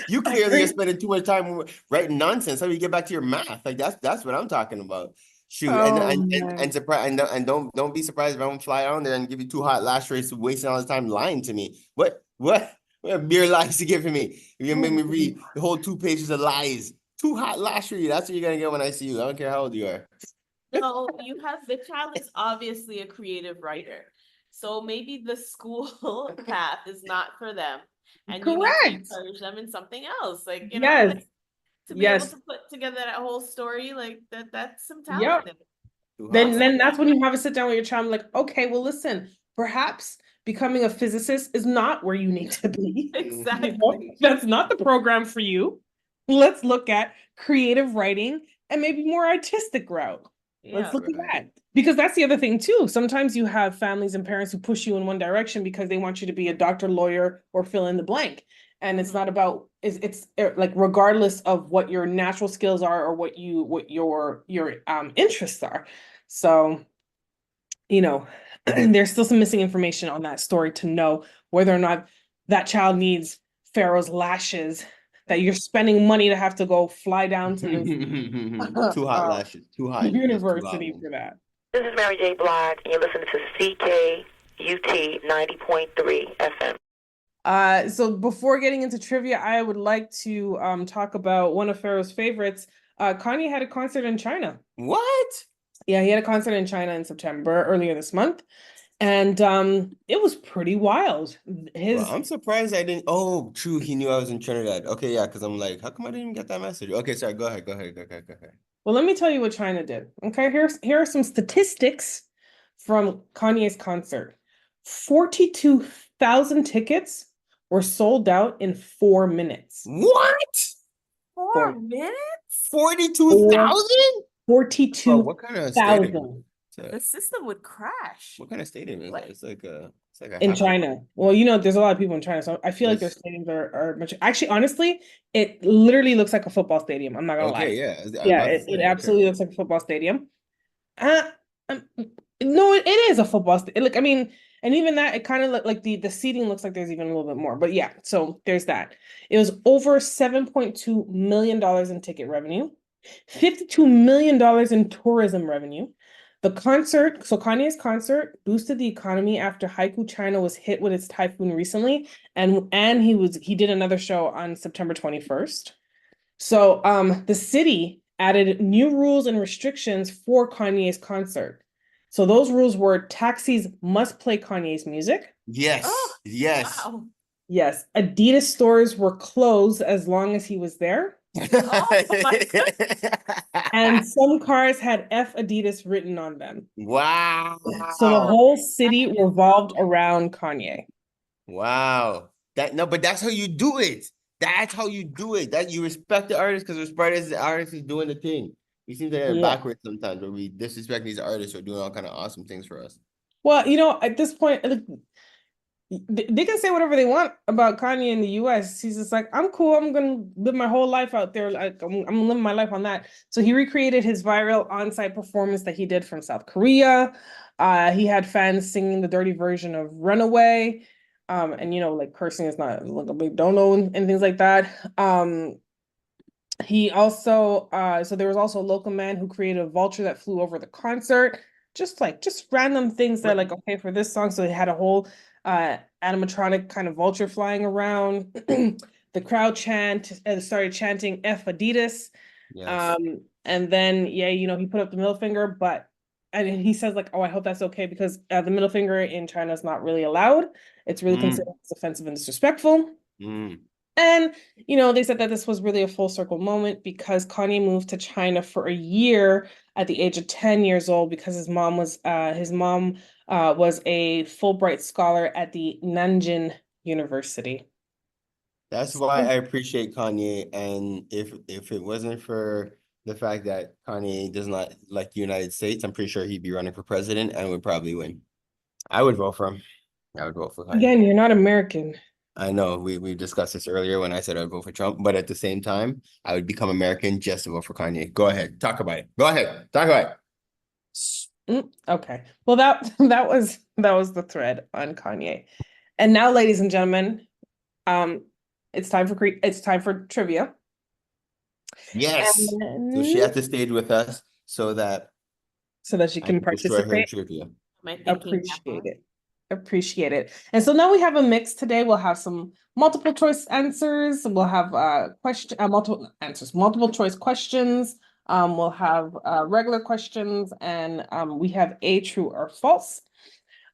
Speaker 3: you clearly are spending too much time writing nonsense. How do you get back to your math? Like that's what I'm talking about. Shoot, and surprise, and don't be surprised if I don't fly on there and give you 2 hot lash rates, wasting all this time lying to me. What mere lies you giving me? You're gonna make me read the whole 2 pages of lies. 2 hot lash read. That's what you're gonna get when I see you. I don't care how old you are.
Speaker 4: No, the child is obviously a creative writer. So maybe the school path is not for them. And you need to encourage them in something else. Like, you know, like, to be able to put together that whole story, like that's some talent.
Speaker 5: Yep. Then that's when you have a sit down with your child, like, okay, well, listen, perhaps becoming a physicist is not where you need to be.
Speaker 4: Exactly.
Speaker 5: That's not the program for you. Let's look at creative writing and maybe more artistic route. Let's look at that. Because that's the other thing too. Sometimes you have families and parents who push you in one direction because they want you to be a doctor, lawyer, or fill in the blank. And it's not about, it's like regardless of what your natural skills are or what your interests are. So, you know, there's still some missing information on that story to know whether or not that child needs Pharaoh's lashes, that you're spending money to have to go fly down to this
Speaker 3: 2 hot lashes, 2 hot
Speaker 5: university for that.
Speaker 12: This is Mary J. Blige, and you're listening to CKUT 90.3 FM.
Speaker 5: So before getting into trivia, I would like to talk about one of Pharaoh's favorites. Kanye had a concert in China.
Speaker 3: What?
Speaker 5: Yeah, he had a concert in China in September, earlier this month. And it was pretty wild.
Speaker 3: Well, I'm surprised I didn't. Oh, true. He knew I was in Trinidad. Okay, yeah, because I'm like, how come I didn't get that message? Okay, sorry. Go ahead.
Speaker 5: Well, let me tell you what China did. Okay, here are some statistics from Kanye's concert. 42,000 tickets were sold out in 4 minutes.
Speaker 3: What?
Speaker 4: 4 minutes?
Speaker 3: 42,000?
Speaker 5: 42,000.
Speaker 3: Oh, what kind of stadium?
Speaker 4: The system would crash.
Speaker 3: What kind of stadium is that? It's like a
Speaker 5: in China. Well, you know, there's a lot of people in China, so I feel like their stadiums are much. Actually, honestly, it literally looks like a football stadium. I'm not gonna lie. Yeah, it absolutely looks like a football stadium. No, it is a football stadium. Like, I mean, and even that, it kind of look like the seating looks like there's even a little bit more. But yeah, so there's that. It was over $7.2 million in ticket revenue, $52 million in tourism revenue, So Kanye's concert boosted the economy after Haiku China was hit with its typhoon recently, and he did another show on September 21st. So the city added new rules and restrictions for Kanye's concert. So those rules were taxis must play Kanye's music.
Speaker 3: Yes.
Speaker 4: Oh,
Speaker 3: Yes.
Speaker 4: wow.
Speaker 5: Yes, Adidas stores were closed as long as he was there.
Speaker 4: Oh my
Speaker 5: And some cars had F Adidas written on them.
Speaker 3: Wow.
Speaker 5: So the whole city revolved around Kanye.
Speaker 3: Wow. But that's how you do it. That's how you do it. That you respect the artist because the artist is doing the thing. We seem to get backwards sometimes where we disrespect these artists who are doing all kind of awesome things for us.
Speaker 5: Well, at this point, they can say whatever they want about Kanye in the US. He's just like, I'm cool. I'm going to live my whole life out there. I'm living my life on that. So he recreated his viral on-site performance that he did from South Korea. He had fans singing the dirty version of Runaway. And, like cursing is not like a big don't-know and things like that. He also, so there was also a local man who created a vulture that flew over the concert. Just random things that like, okay, for this song. So he had a whole animatronic kind of vulture flying around. The crowd started chanting F Adidas.
Speaker 3: Yes.
Speaker 5: And then he put up the middle finger, and he says like, oh, I hope that's okay, because the middle finger in China is not really allowed. It's really considered offensive and disrespectful. And they said that this was really a full circle moment because Kanye moved to China for a year at the age of 10 years old because his mom was a Fulbright scholar at the Nanjing University.
Speaker 3: That's why I appreciate Kanye. And if it wasn't for the fact that Kanye does not like the United States, I'm pretty sure he'd be running for president and would probably win. I would vote for him. I would vote for Kanye.
Speaker 5: Again, you're not American.
Speaker 3: I know we discussed this earlier when I said I'd vote for Trump, but at the same time, I would become American just to vote for Kanye. Go ahead, talk about it. Go ahead, talk about it.
Speaker 5: Okay. Well, that was the thread on Kanye. And now, ladies and gentlemen, it's time for trivia.
Speaker 3: Yes. So she has to stay with us so that
Speaker 5: she can participate.
Speaker 3: Trivia.
Speaker 5: Appreciate it. And so now we have a mix today. We'll have some multiple choice answers. We'll have multiple choice questions. We'll have regular questions, and we have a true or false.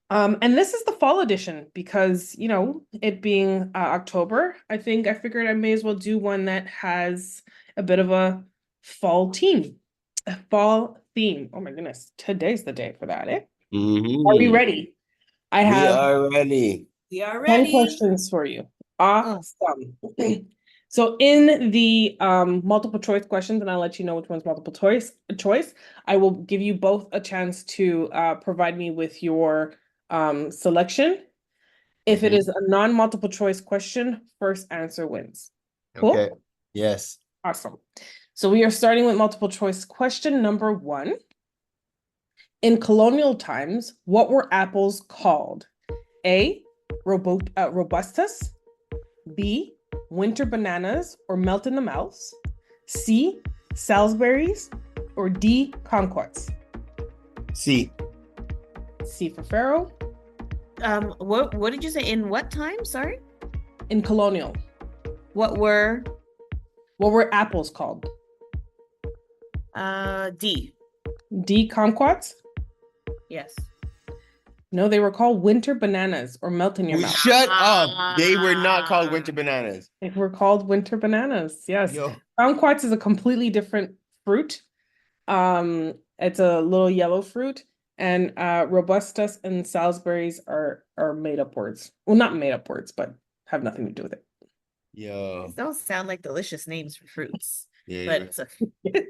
Speaker 5: And this is the fall edition because, it being October, I figured I may as well do one that has a bit of a fall theme. Oh my goodness. Today's the day for that, eh?
Speaker 3: Mm-hmm.
Speaker 5: Are we ready? We
Speaker 3: are ready.
Speaker 5: 10 questions for you. Awesome. So in the multiple choice questions, and I'll let you know which one's multiple choice, I will give you both a chance to provide me with your selection. If it is a non-multiple choice question, first answer wins. Cool?
Speaker 3: Okay. Yes.
Speaker 5: Awesome. So we are starting with multiple choice question number 1. In colonial times, what were apples called? A, robustus, B, winter bananas or melt in the mouth, C, Salisbury's, or D, kumquats?
Speaker 3: C.
Speaker 5: C for Pharaoh.
Speaker 4: What did you say? In what time? Sorry?
Speaker 5: In colonial.
Speaker 4: What were
Speaker 5: apples called?
Speaker 4: D.
Speaker 5: D, kumquats?
Speaker 4: Yes.
Speaker 5: No, they were called winter bananas or melt in your mouth.
Speaker 3: Shut up. They were not called winter bananas.
Speaker 5: They were called winter bananas. Yes. Kumquats is a completely different fruit. It's a little yellow fruit, and robustus and Salisbury's are made up words. Well, not made up words, but have nothing to do with it.
Speaker 3: Yo.
Speaker 4: These don't sound like delicious names for fruits.
Speaker 3: Yeah.
Speaker 4: But it's okay.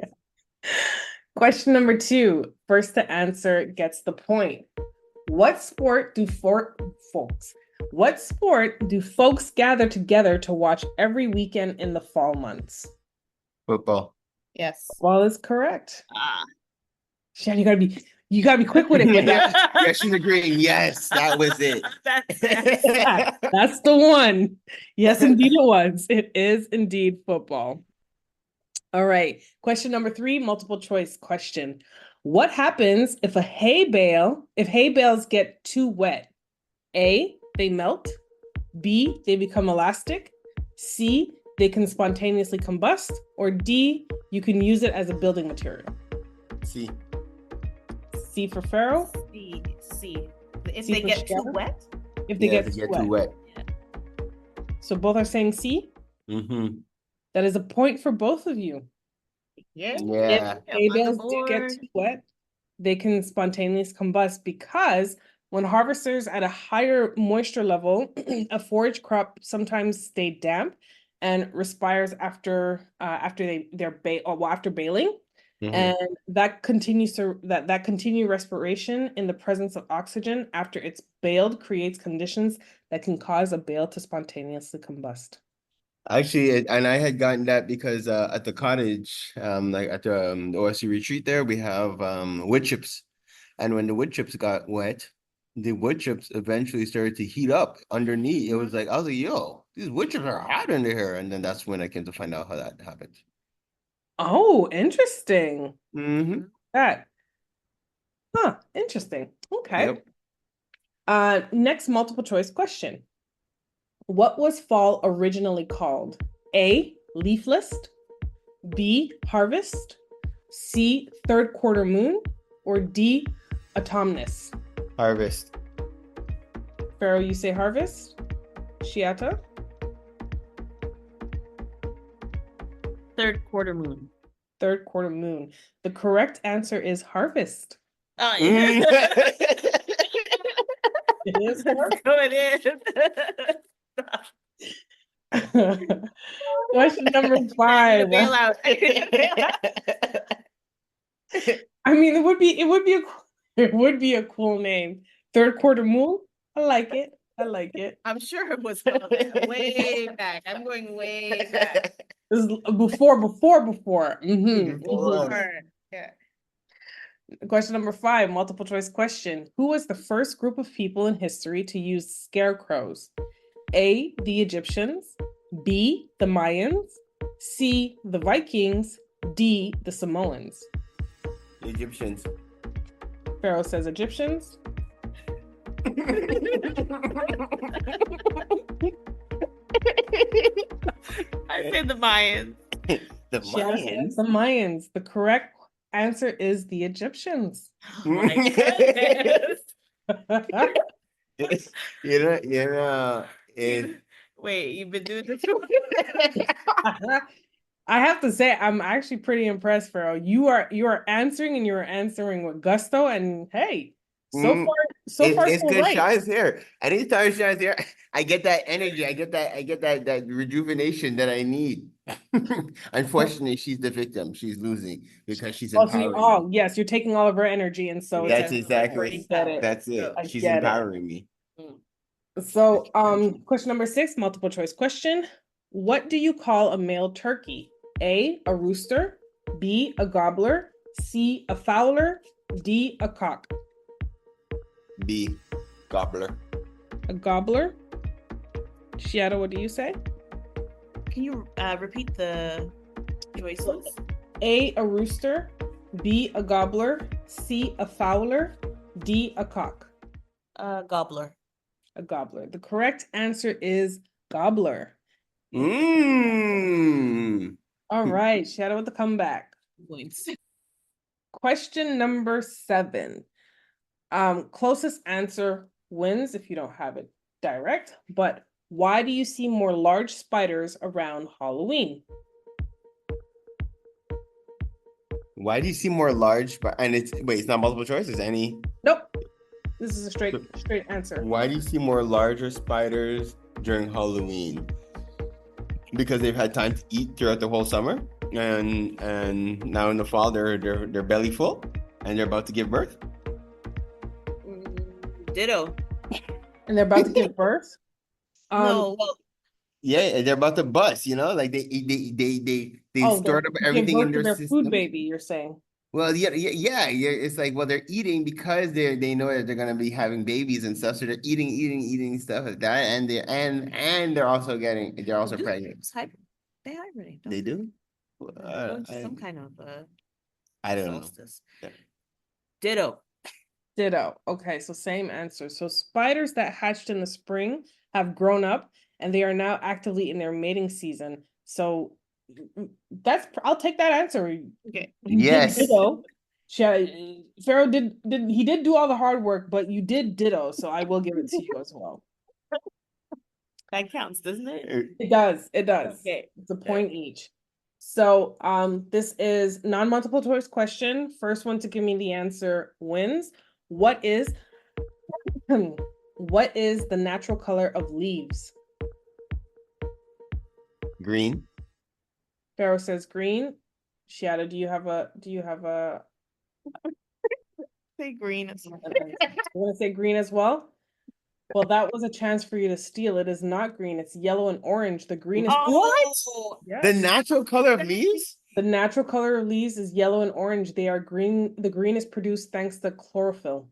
Speaker 5: Question number 2. First to answer gets the point. What sport do folks gather together to watch every weekend in the fall months?
Speaker 3: Football.
Speaker 4: Yes.
Speaker 5: Football is correct. Shan, you gotta be quick with it.
Speaker 3: Yeah, she's agreeing. Yes, that was it.
Speaker 5: That's the one. Yes, indeed it was. It is indeed football. All right. Question number 3, multiple choice question. What happens if hay bales get too wet? A, they melt. B, they become elastic. C, they can spontaneously combust. Or D, you can use it as a building material.
Speaker 3: C.
Speaker 5: C for Pharaoh.
Speaker 4: C. If
Speaker 5: C
Speaker 4: they
Speaker 5: for
Speaker 4: get too
Speaker 5: Shiata?
Speaker 4: wet.
Speaker 5: If they get
Speaker 3: too wet.
Speaker 5: So both are saying C.
Speaker 3: Mm-hmm.
Speaker 5: That is a point for both of you.
Speaker 4: Yeah.
Speaker 3: Yeah.
Speaker 5: If hay bales do get too wet, they can spontaneously combust because when harvesters at a higher moisture level, a forage crop sometimes stay damp and respires after after baling. And that continued respiration in the presence of oxygen after it's baled creates conditions that can cause a bale to spontaneously combust.
Speaker 3: Actually, and I had gotten that because at the cottage, like at the OFC retreat there, we have wood chips. And when the wood chips got wet, the wood chips eventually started to heat up underneath. It was like, I was like, yo, these wood chips are hot under here. And then that's when I came to find out how that happened.
Speaker 5: Oh, interesting.
Speaker 3: Mm-hmm.
Speaker 5: That. Huh, interesting. Okay.
Speaker 3: Yep.
Speaker 5: Next multiple choice question. What was fall originally called? A, leaf list. B, harvest. C, third quarter moon. Or D, autumnus.
Speaker 3: Harvest.
Speaker 5: Pharaoh, you say harvest. Shiata?
Speaker 8: Third quarter moon.
Speaker 5: Third quarter moon. The correct answer is harvest.
Speaker 8: Oh, yeah.
Speaker 5: It is harvest. Question number 5. I mean, it would be a cool name. Third quarter moon. I like it.
Speaker 4: I'm sure it was way back. I'm going way back.
Speaker 5: This is before.
Speaker 4: Yeah.
Speaker 5: Question number 5, multiple choice question. Who was the first group of people in history to use scarecrows? A, the Egyptians. B, the Mayans. C, the Vikings. D, the Samoans.
Speaker 3: Egyptians.
Speaker 5: Pharaoh says Egyptians.
Speaker 4: I said the Mayans.
Speaker 3: The Mayans.
Speaker 5: The Mayans. The correct answer is the Egyptians.
Speaker 4: Oh my goodness. Wait, you've been doing this?
Speaker 5: I have to say, I'm actually pretty impressed, Pharaoh. You are answering, and you're answering with gusto. And hey, so far,
Speaker 3: it's
Speaker 5: so
Speaker 3: good.
Speaker 5: right.
Speaker 3: Shai's here. Anytime Shai's here, I get that energy. I get that rejuvenation that I need. Unfortunately, she's the victim. She's losing because she's empowering.
Speaker 5: Yes, you're taking all of her energy, and so
Speaker 3: That's exactly.
Speaker 5: it.
Speaker 3: That's it.
Speaker 5: I
Speaker 3: She's
Speaker 5: get it.
Speaker 3: empowering me.
Speaker 5: So, question number 6, multiple choice question. What do you call a male turkey? A, a rooster. B, a gobbler. C, a fowler. D, a cock.
Speaker 3: B, gobbler.
Speaker 5: A gobbler. Shiata, what do you say?
Speaker 4: Can you repeat the choices?
Speaker 5: A, a rooster. B, a gobbler. C, a fowler. D, a cock.
Speaker 4: Gobbler.
Speaker 5: A gobbler. The correct answer is gobbler. All right, Shiata with the comeback. Question number 7. Closest answer wins if you don't have it direct, but why do you see more large spiders around Halloween?
Speaker 3: Why do you see more large? And it's not multiple choice. Is any?
Speaker 5: Nope. This is a straight answer.
Speaker 3: Why do you see more larger spiders during Halloween? Because they've had time to eat throughout the whole summer, and now in the fall they're belly full, and they're about to give birth.
Speaker 4: Ditto.
Speaker 5: And they're about to give birth.
Speaker 4: No, well,
Speaker 3: yeah, they're about to bust. Like they stored up everything in their system.
Speaker 5: Food baby, you're saying?
Speaker 3: Well, yeah. It's like, well, they're eating because they know that they're gonna be having babies and stuff, so they're eating stuff like that, and they're also pregnant.
Speaker 4: They hibernate.
Speaker 3: They do.
Speaker 4: Some kind of
Speaker 3: I don't know.
Speaker 4: solstice.
Speaker 3: Yeah.
Speaker 4: Ditto.
Speaker 5: Ditto. Okay, so same answer. So spiders that hatched in the spring have grown up and they are now actively in their mating season. So I'll take that answer.
Speaker 4: Okay.
Speaker 5: You did
Speaker 3: Yes.
Speaker 5: ditto. Pharaoh did do all the hard work, but you did ditto, so I will give it to you as well.
Speaker 4: That counts, doesn't it?
Speaker 5: It does.
Speaker 4: Okay.
Speaker 5: It's a point each. So this is non-multiple choice question. First one to give me the answer wins. What is the natural color of leaves?
Speaker 3: Green.
Speaker 5: Pharaoh says green. Shiata, do you have a
Speaker 4: Say green.
Speaker 5: you want to say green as well? Well, that was a chance for you to steal. It is not green. It's yellow and orange. The green is
Speaker 4: What?
Speaker 5: Yes.
Speaker 3: The natural color of leaves?
Speaker 5: The natural color of leaves is yellow and orange. They are green. The green is produced thanks to chlorophyll.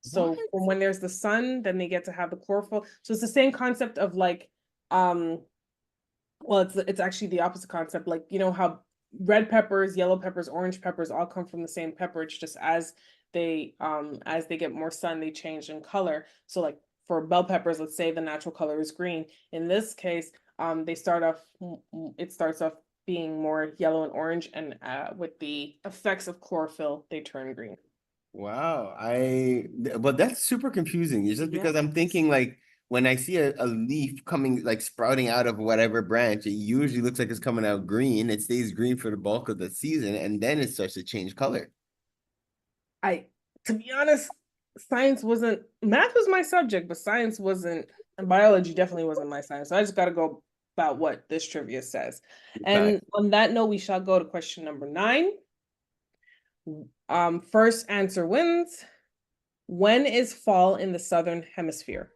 Speaker 5: So from when there's the sun, then they get to have the chlorophyll. So it's the same concept of like, well, it's actually the opposite concept. Like, you know how red peppers, yellow peppers, orange peppers all come from the same pepper. It's just as they get more sun, they change in color. So like for bell peppers, let's say the natural color is green. In this case, it starts off being more yellow and orange, and with the effects of chlorophyll, they turn green.
Speaker 3: Wow. But that's super confusing. It's just because I'm thinking like when I see a leaf coming, like sprouting out of whatever branch, it usually looks like it's coming out green. It stays green for the bulk of the season, and then it starts to change color.
Speaker 5: To be honest, math was my subject, but science wasn't, and biology definitely wasn't my science. So I just got to go about what this trivia says.
Speaker 3: Okay.
Speaker 5: And on that note, we shall go to question number 9. First answer wins. When is fall in the Southern Hemisphere?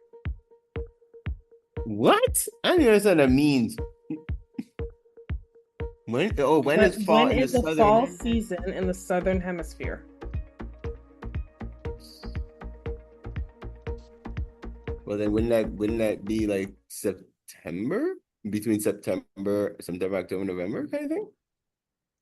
Speaker 3: What? I don't understand what that means. When is fall in the
Speaker 5: the
Speaker 3: southern?
Speaker 5: fall season in the Southern Hemisphere?
Speaker 3: Well, then wouldn't that be like September? Between September, October, November kind of thing?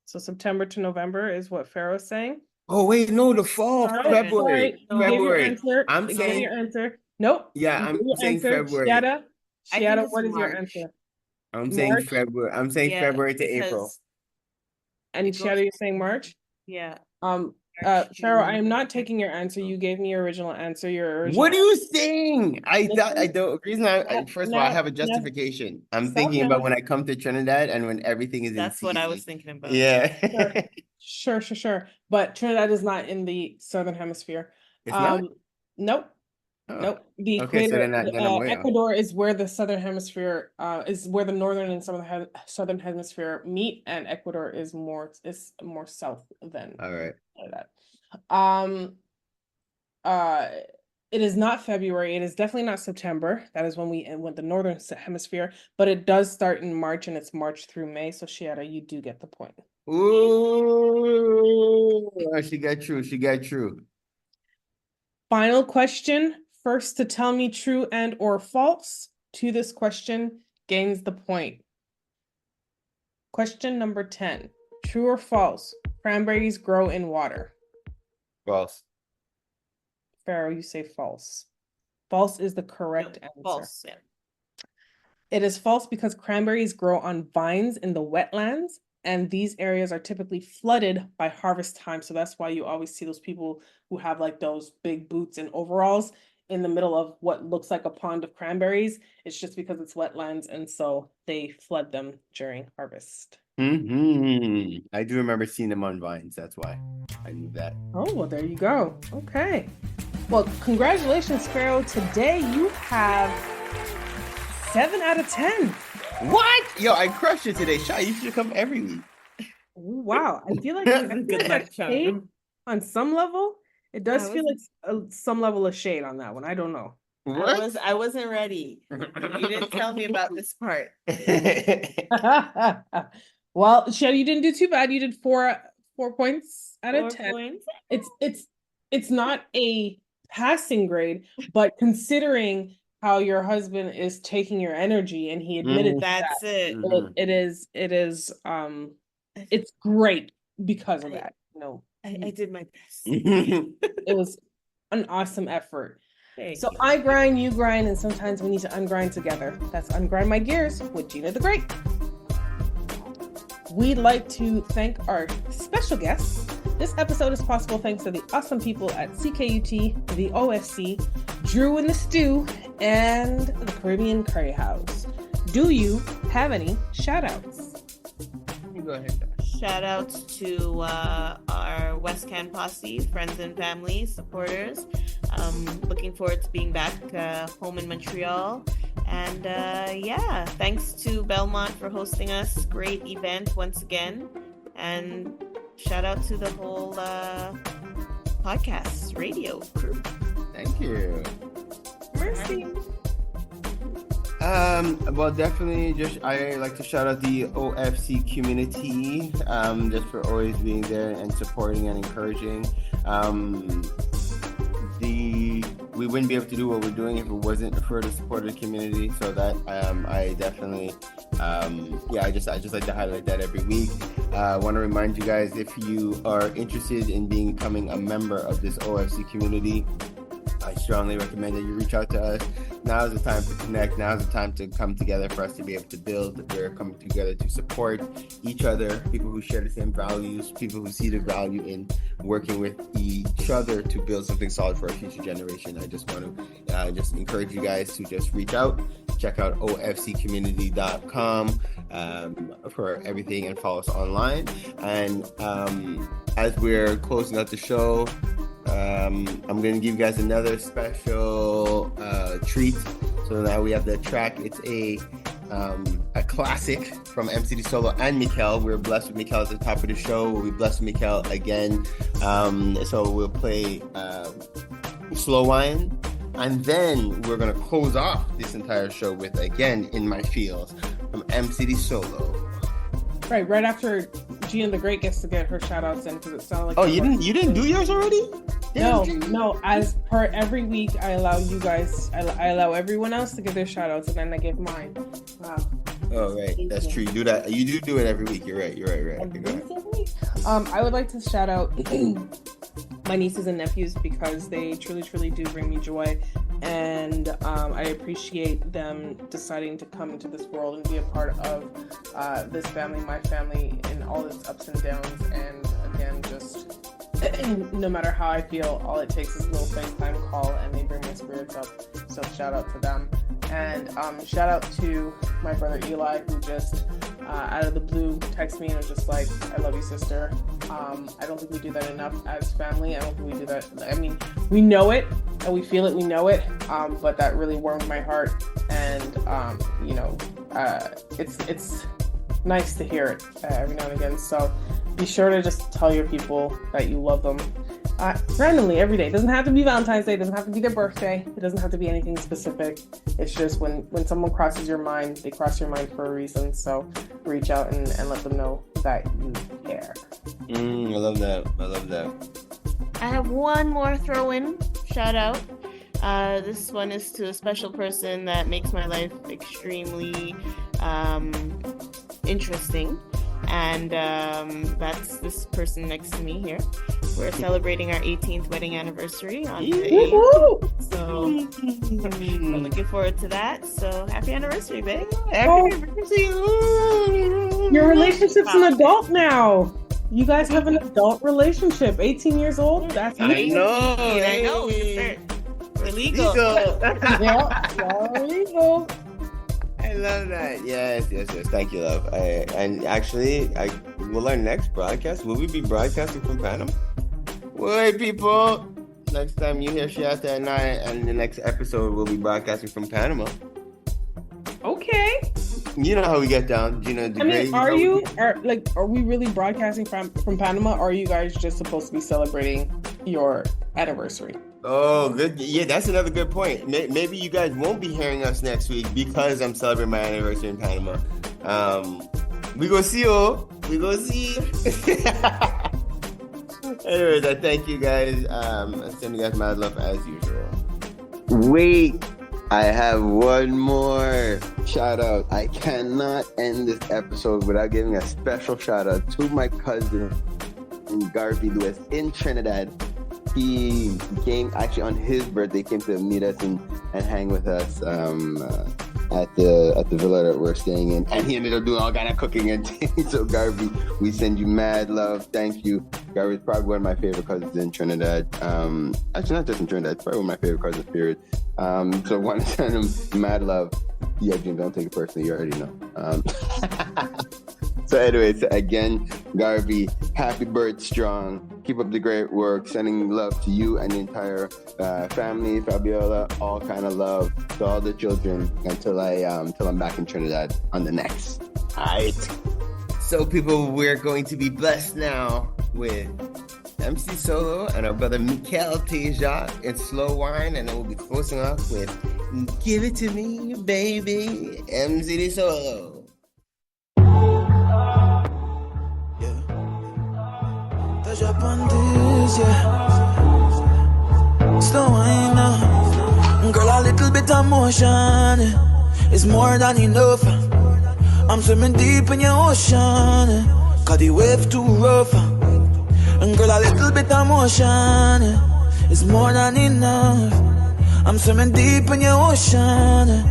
Speaker 5: So September to November is what Pharaoh's saying.
Speaker 3: Oh wait, no, the fall, February.
Speaker 5: You gave your
Speaker 3: February.
Speaker 5: answer.
Speaker 3: I'm
Speaker 5: You gave
Speaker 3: saying
Speaker 5: your answer. Nope.
Speaker 3: Yeah,
Speaker 5: You
Speaker 3: I'm
Speaker 5: gave your
Speaker 3: saying
Speaker 5: answer.
Speaker 3: February.
Speaker 5: Shiata, what is your answer?
Speaker 3: I'm saying
Speaker 5: March?
Speaker 3: February. I'm saying
Speaker 4: Yeah,
Speaker 3: February to
Speaker 4: because-
Speaker 3: April.
Speaker 5: And
Speaker 4: It goes-
Speaker 5: Shiata, you're saying March?
Speaker 4: Yeah.
Speaker 5: Pharaoh, I am not taking your answer. You gave me your original answer.
Speaker 3: What are you saying? I don't. The reason first of all, I have a
Speaker 5: Now-
Speaker 3: justification. I'm
Speaker 5: Stop
Speaker 3: thinking
Speaker 5: now.
Speaker 3: about when I come to Trinidad and when everything is in
Speaker 4: That's what I
Speaker 3: season.
Speaker 4: was thinking about.
Speaker 3: Yeah.
Speaker 5: Sure. But Trinidad is not in the Southern Hemisphere.
Speaker 3: It's not?
Speaker 5: Nope.
Speaker 3: Oh.
Speaker 5: Nope. The
Speaker 3: Okay, so
Speaker 5: equator,
Speaker 3: then I'm way off.
Speaker 5: Ecuador is where the Southern Hemisphere is where the Northern and Southern Hemisphere meet, and Ecuador is more south than
Speaker 3: All right.
Speaker 5: that. It is not February. It is definitely not September. That is when we went the Northern Hemisphere, but it does start in March, and it's March through May. So Shiata, you do get the point.
Speaker 3: Ooh, she got true.
Speaker 5: Final question. First to tell me true and or false to this question gains the point. Question number 10. True or false? Cranberries grow in water.
Speaker 3: False.
Speaker 5: Pharaoh, you say false. False is the correct answer.
Speaker 4: False. Yeah.
Speaker 5: It is false because cranberries grow on vines in the wetlands, and these areas are typically flooded by harvest time. So that's why you always see those people who have like those big boots and overalls in the middle of what looks like a pond of cranberries. It's just because it's wetlands, and so they flood them during harvest.
Speaker 3: I do remember seeing them on vines. That's why I knew that.
Speaker 5: Oh, well, there you go. Okay. Well, congratulations, Pharaoh. Today you have 7 out of 10.
Speaker 3: What? Yo, I crushed it today. Shy, you should come every week.
Speaker 5: Wow. I feel like good luck, shade on some level. It does feel like some level of shade on that one. I don't know.
Speaker 3: What?
Speaker 4: I wasn't ready. You didn't tell me about this part.
Speaker 5: Well, Shed, you didn't do too bad. You did 4 points out of 10.
Speaker 4: Points?
Speaker 5: It's not a passing grade, but considering how your husband is taking your energy, and he admitted
Speaker 4: that's it.
Speaker 5: It's great because of that.
Speaker 4: I did my best.
Speaker 5: It was an awesome effort.
Speaker 4: Thank
Speaker 5: So
Speaker 4: you.
Speaker 5: I grind, you grind, and sometimes we need to ungrind together. That's Ungrind My Gears with Gina the Great. We'd like to thank our special guests. This episode is possible thanks to the awesome people at CKUT, the OFC, Drew and the Stew, and the Caribbean Curry House. Do you have any shout-outs?
Speaker 3: Go ahead.
Speaker 4: Shout outs to our West Can posse, friends and family, supporters. Looking forward to being back home in Montreal. And yeah, thanks to Belmont for hosting us. Great event once again. And shout out to the whole podcast radio crew.
Speaker 3: Thank you.
Speaker 5: Mercy.
Speaker 3: Well, definitely I like to shout out the OFC community, just for always being there and supporting and encouraging. We wouldn't be able to do what we're doing if it wasn't for the support of the community. So that I definitely I just like to highlight that every week. I want to remind you guys, if you are interested in becoming a member of this OFC community, I strongly recommend that you reach out to us. Now is the time to connect. Now is the time to come together for us to be able to build. We're coming together to support each other, people who share the same values, people who see the value in working with each other to build something solid for our future generation. I just want to just encourage you guys to just reach out, check out ofccommunity.com for everything, and follow us online. And as we're closing out the show, I'm going to give you guys another special treat. So now we have the track. It's a classic from MCD Solo and Mikel. We're blessed with Mikel at the top of the show. We'll be blessed with Mikel again. So we'll play Slow Wine. And then we're going to close off this entire show with, again, In My Fields from MCD Solo.
Speaker 5: Right after Gina the Great gets to get her shout outs in, because it sounded like...
Speaker 3: Oh, you didn't do yours already?
Speaker 5: No, as per every week, I allow you guys, I allow everyone else to give their shout outs, and then I give mine. Wow.
Speaker 3: Oh, right. That's true. You do that. You do it every week. You're right. Okay, go ahead.
Speaker 5: I would like to shout out my nieces and nephews, because they truly do bring me joy, and I appreciate them deciding to come into this world and be a part of this family, my family, in all its ups and downs. And again, just no matter how I feel, all it takes is a little FaceTime call and they bring my spirits up. So shout out to them. And shout out to my brother Eli, who just out of the blue texted me and was just like, I love you, sister. I don't think we do that enough as family. I don't think we do that. I mean, we know it and we feel it, we know it, but that really warmed my heart. And it's nice to hear it every now and again. So be sure to just tell your people that you love them randomly every day. It doesn't have to be Valentine's Day. It doesn't have to be their birthday. It doesn't have to be anything specific. It's just when someone crosses your mind, they cross your mind for a reason. So reach out and let them know that you care.
Speaker 3: I love that.
Speaker 4: I have one more throw-in shout out. This one is to a special person that makes my life extremely interesting. And that's this person next to me here. We're celebrating our 18th wedding anniversary on the 8th. So we're looking forward to that. So happy anniversary, babe. Happy anniversary.
Speaker 5: Your relationship's an adult now. You guys have an adult relationship. 18 years old? That's amazing.
Speaker 3: I know.
Speaker 4: We're legal.
Speaker 5: Yeah, legal.
Speaker 3: I love that. Yes. Thank you, love. And actually, will our next broadcast, will we be broadcasting from Panama? Wait, people. Next time you hear Shasta at night, and the next episode we'll be broadcasting from Panama.
Speaker 5: Okay.
Speaker 3: You know how we get down, Gina.
Speaker 5: Are we really broadcasting from Panama, or are you guys just supposed to be celebrating your anniversary?
Speaker 3: Oh, good. Yeah, that's another good point. Maybe you guys won't be hearing us next week because I'm celebrating my anniversary in Panama. We go see you. Anyways, I thank you guys. I send you guys my love as usual. Wait, I have one more shout out. I cannot end this episode without giving a special shout out to my cousin cousin Garvey Lewis in Trinidad. He came actually on his birthday, came to meet us and hang with us at the villa that we're staying in. And he ended up doing all kind of cooking and things. So Garvey, we send you mad love. Thank you. Garvey's probably one of my favorite cousins in Trinidad. Actually, not just in Trinidad, it's probably one of my favorite cousins, period. So want to send him mad love. Yeah, Jim, don't take it personally. You already know. So anyways, again, Garvey, happy birthday strong. Keep up the great work. Sending love to you and the entire family, Fabiola, all kind of love to all the children until I'm back in Trinidad on the next. All right. So people, we're going to be blessed now with MC Solo and our brother Mikel Teja in Slow Wine, and then we'll be closing off with Give It To Me, Baby, MC Solo.
Speaker 13: Slow wine now. Girl, a little bit of motion is more than enough. I'm swimming deep in your ocean, cause the wave too rough. And girl, a little bit of motion is more than enough. I'm swimming deep in your ocean.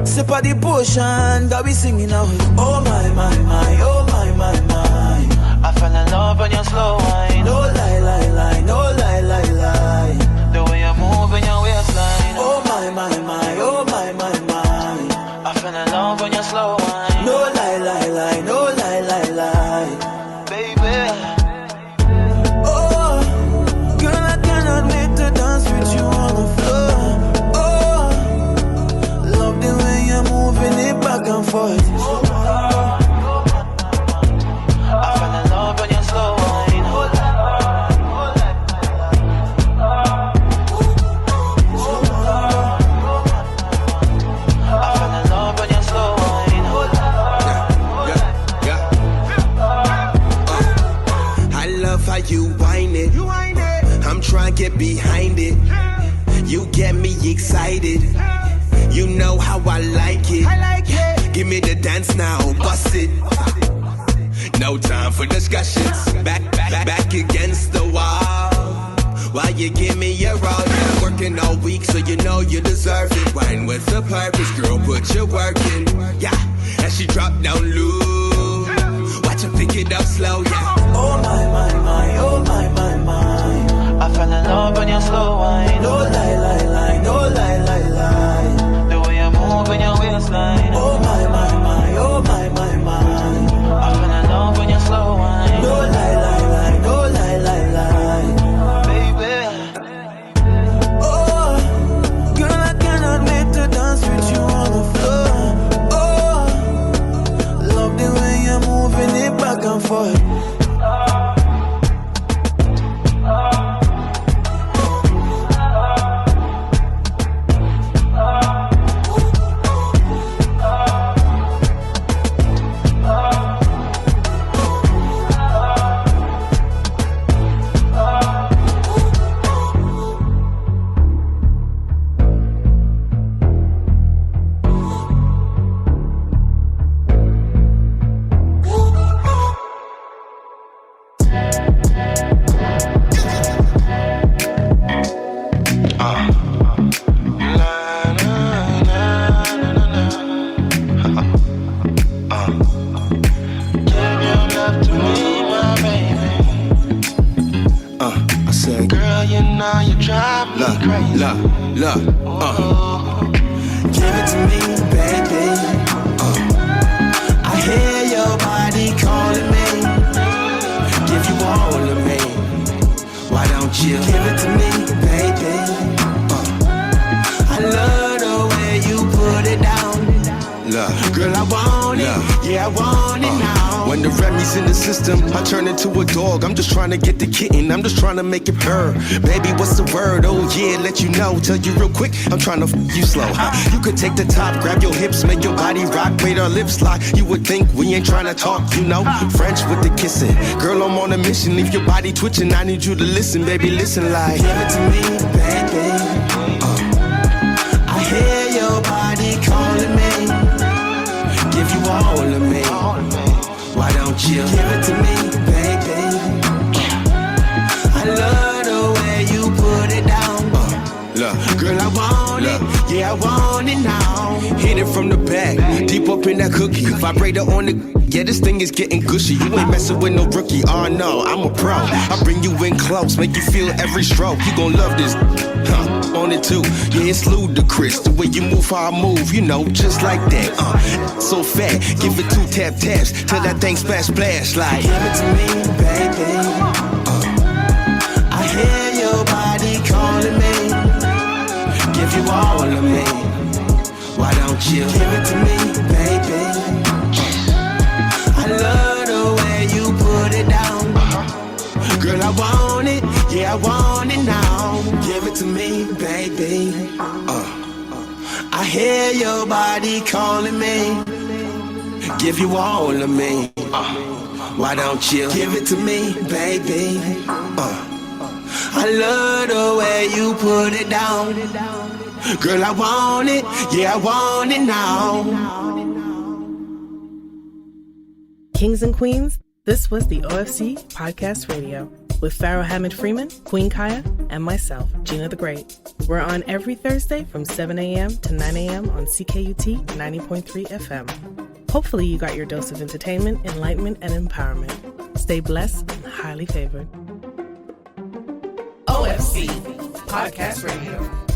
Speaker 13: Sip of the potion that we singing out. Oh my, my, my, oh my, my, my. I fell in love when you slow wine. No lie, lie, lie, no lie, lie, lie. The way you move in your waistline. Oh my, my, my, oh my, my, my. I fell in love when you slow wine. No lie, lie, lie, no lie, lie, lie. Baby. Oh, girl, I cannot wait to dance with you on the floor. Oh, love the way you're moving it back and forth.
Speaker 14: You whine it. I'm trying to get behind it. You get me excited. You know how I like it. Give me the dance now, bust it. No time for discussions. Back against the wall. While you give me your all, yeah. Working all week, so you know you deserve it. Wine with a purpose, girl, put your work in. Yeah, as she drop down low. Watch her pick it up slow, yeah.
Speaker 13: Oh my, my, my, oh my, my, my. I fell in love when you slow wine. No lie, lie, lie, no lie, lie, lie. The way you move in your waistline. Oh my, my, my, oh my, my, my. I fell in love when you slow wine. No lie, lie, lie, no lie, lie, lie. Baby. Oh, girl, I cannot wait to dance with you on the floor. Oh, love the way you're moving it back and forth.
Speaker 14: Give it to me, baby. I hear your body calling me. Give you all of me. Why don't you give it to me, baby? I love the way you put it down. Girl, I want it. Yeah, I want it now.
Speaker 15: When the Remy's in the system, I turn into a dog. I'm just trying to get the kitten, I'm just trying to make it purr. Baby, what's the word? Oh yeah, let you know. Tell you real quick, I'm trying to you slow. You could take the top, grab your hips, make your body rock, wait our lips lock. You would think we ain't trying to talk, you know. French with the kissing. Girl, I'm on a mission, leave your body twitching. I need you to listen, baby, listen like.
Speaker 14: Give it to me, baby. I hear your body calling me. Give you all of me. Why don't you give it to me, baby?
Speaker 15: up in that cookie. Vibrator on the, yeah, this thing is getting gushy. You ain't messing with no rookie. Oh no, I'm a pro. I bring you in close, make you feel every stroke. You gon' love this, on it too. Yeah, it's ludicrous the way you move, how I move. You know, just like that. So fat, give it 2 tap taps till that thing splash splash like.
Speaker 13: Give it to me, baby. I hear your body calling me. Give you all of me. Why don't you give it to me, baby? I love the way you put it down. Girl, I want it, yeah, I want it now. Give it to me, baby. I hear your body calling me. Give you all of me. Why don't you give it to me, baby? I love the way you put it down. Girl, I want it, yeah, I want it now.
Speaker 2: Kings and Queens, this was the OFC Podcast Radio with Pharaoh Hammond Freeman, Queen Kaya, and myself, Gina the Great. We're on every Thursday from 7 a.m. to 9 a.m. on CKUT 90.3 FM. Hopefully you got your dose of entertainment, enlightenment, and empowerment. Stay blessed and highly favored.
Speaker 1: OFC Podcast Radio.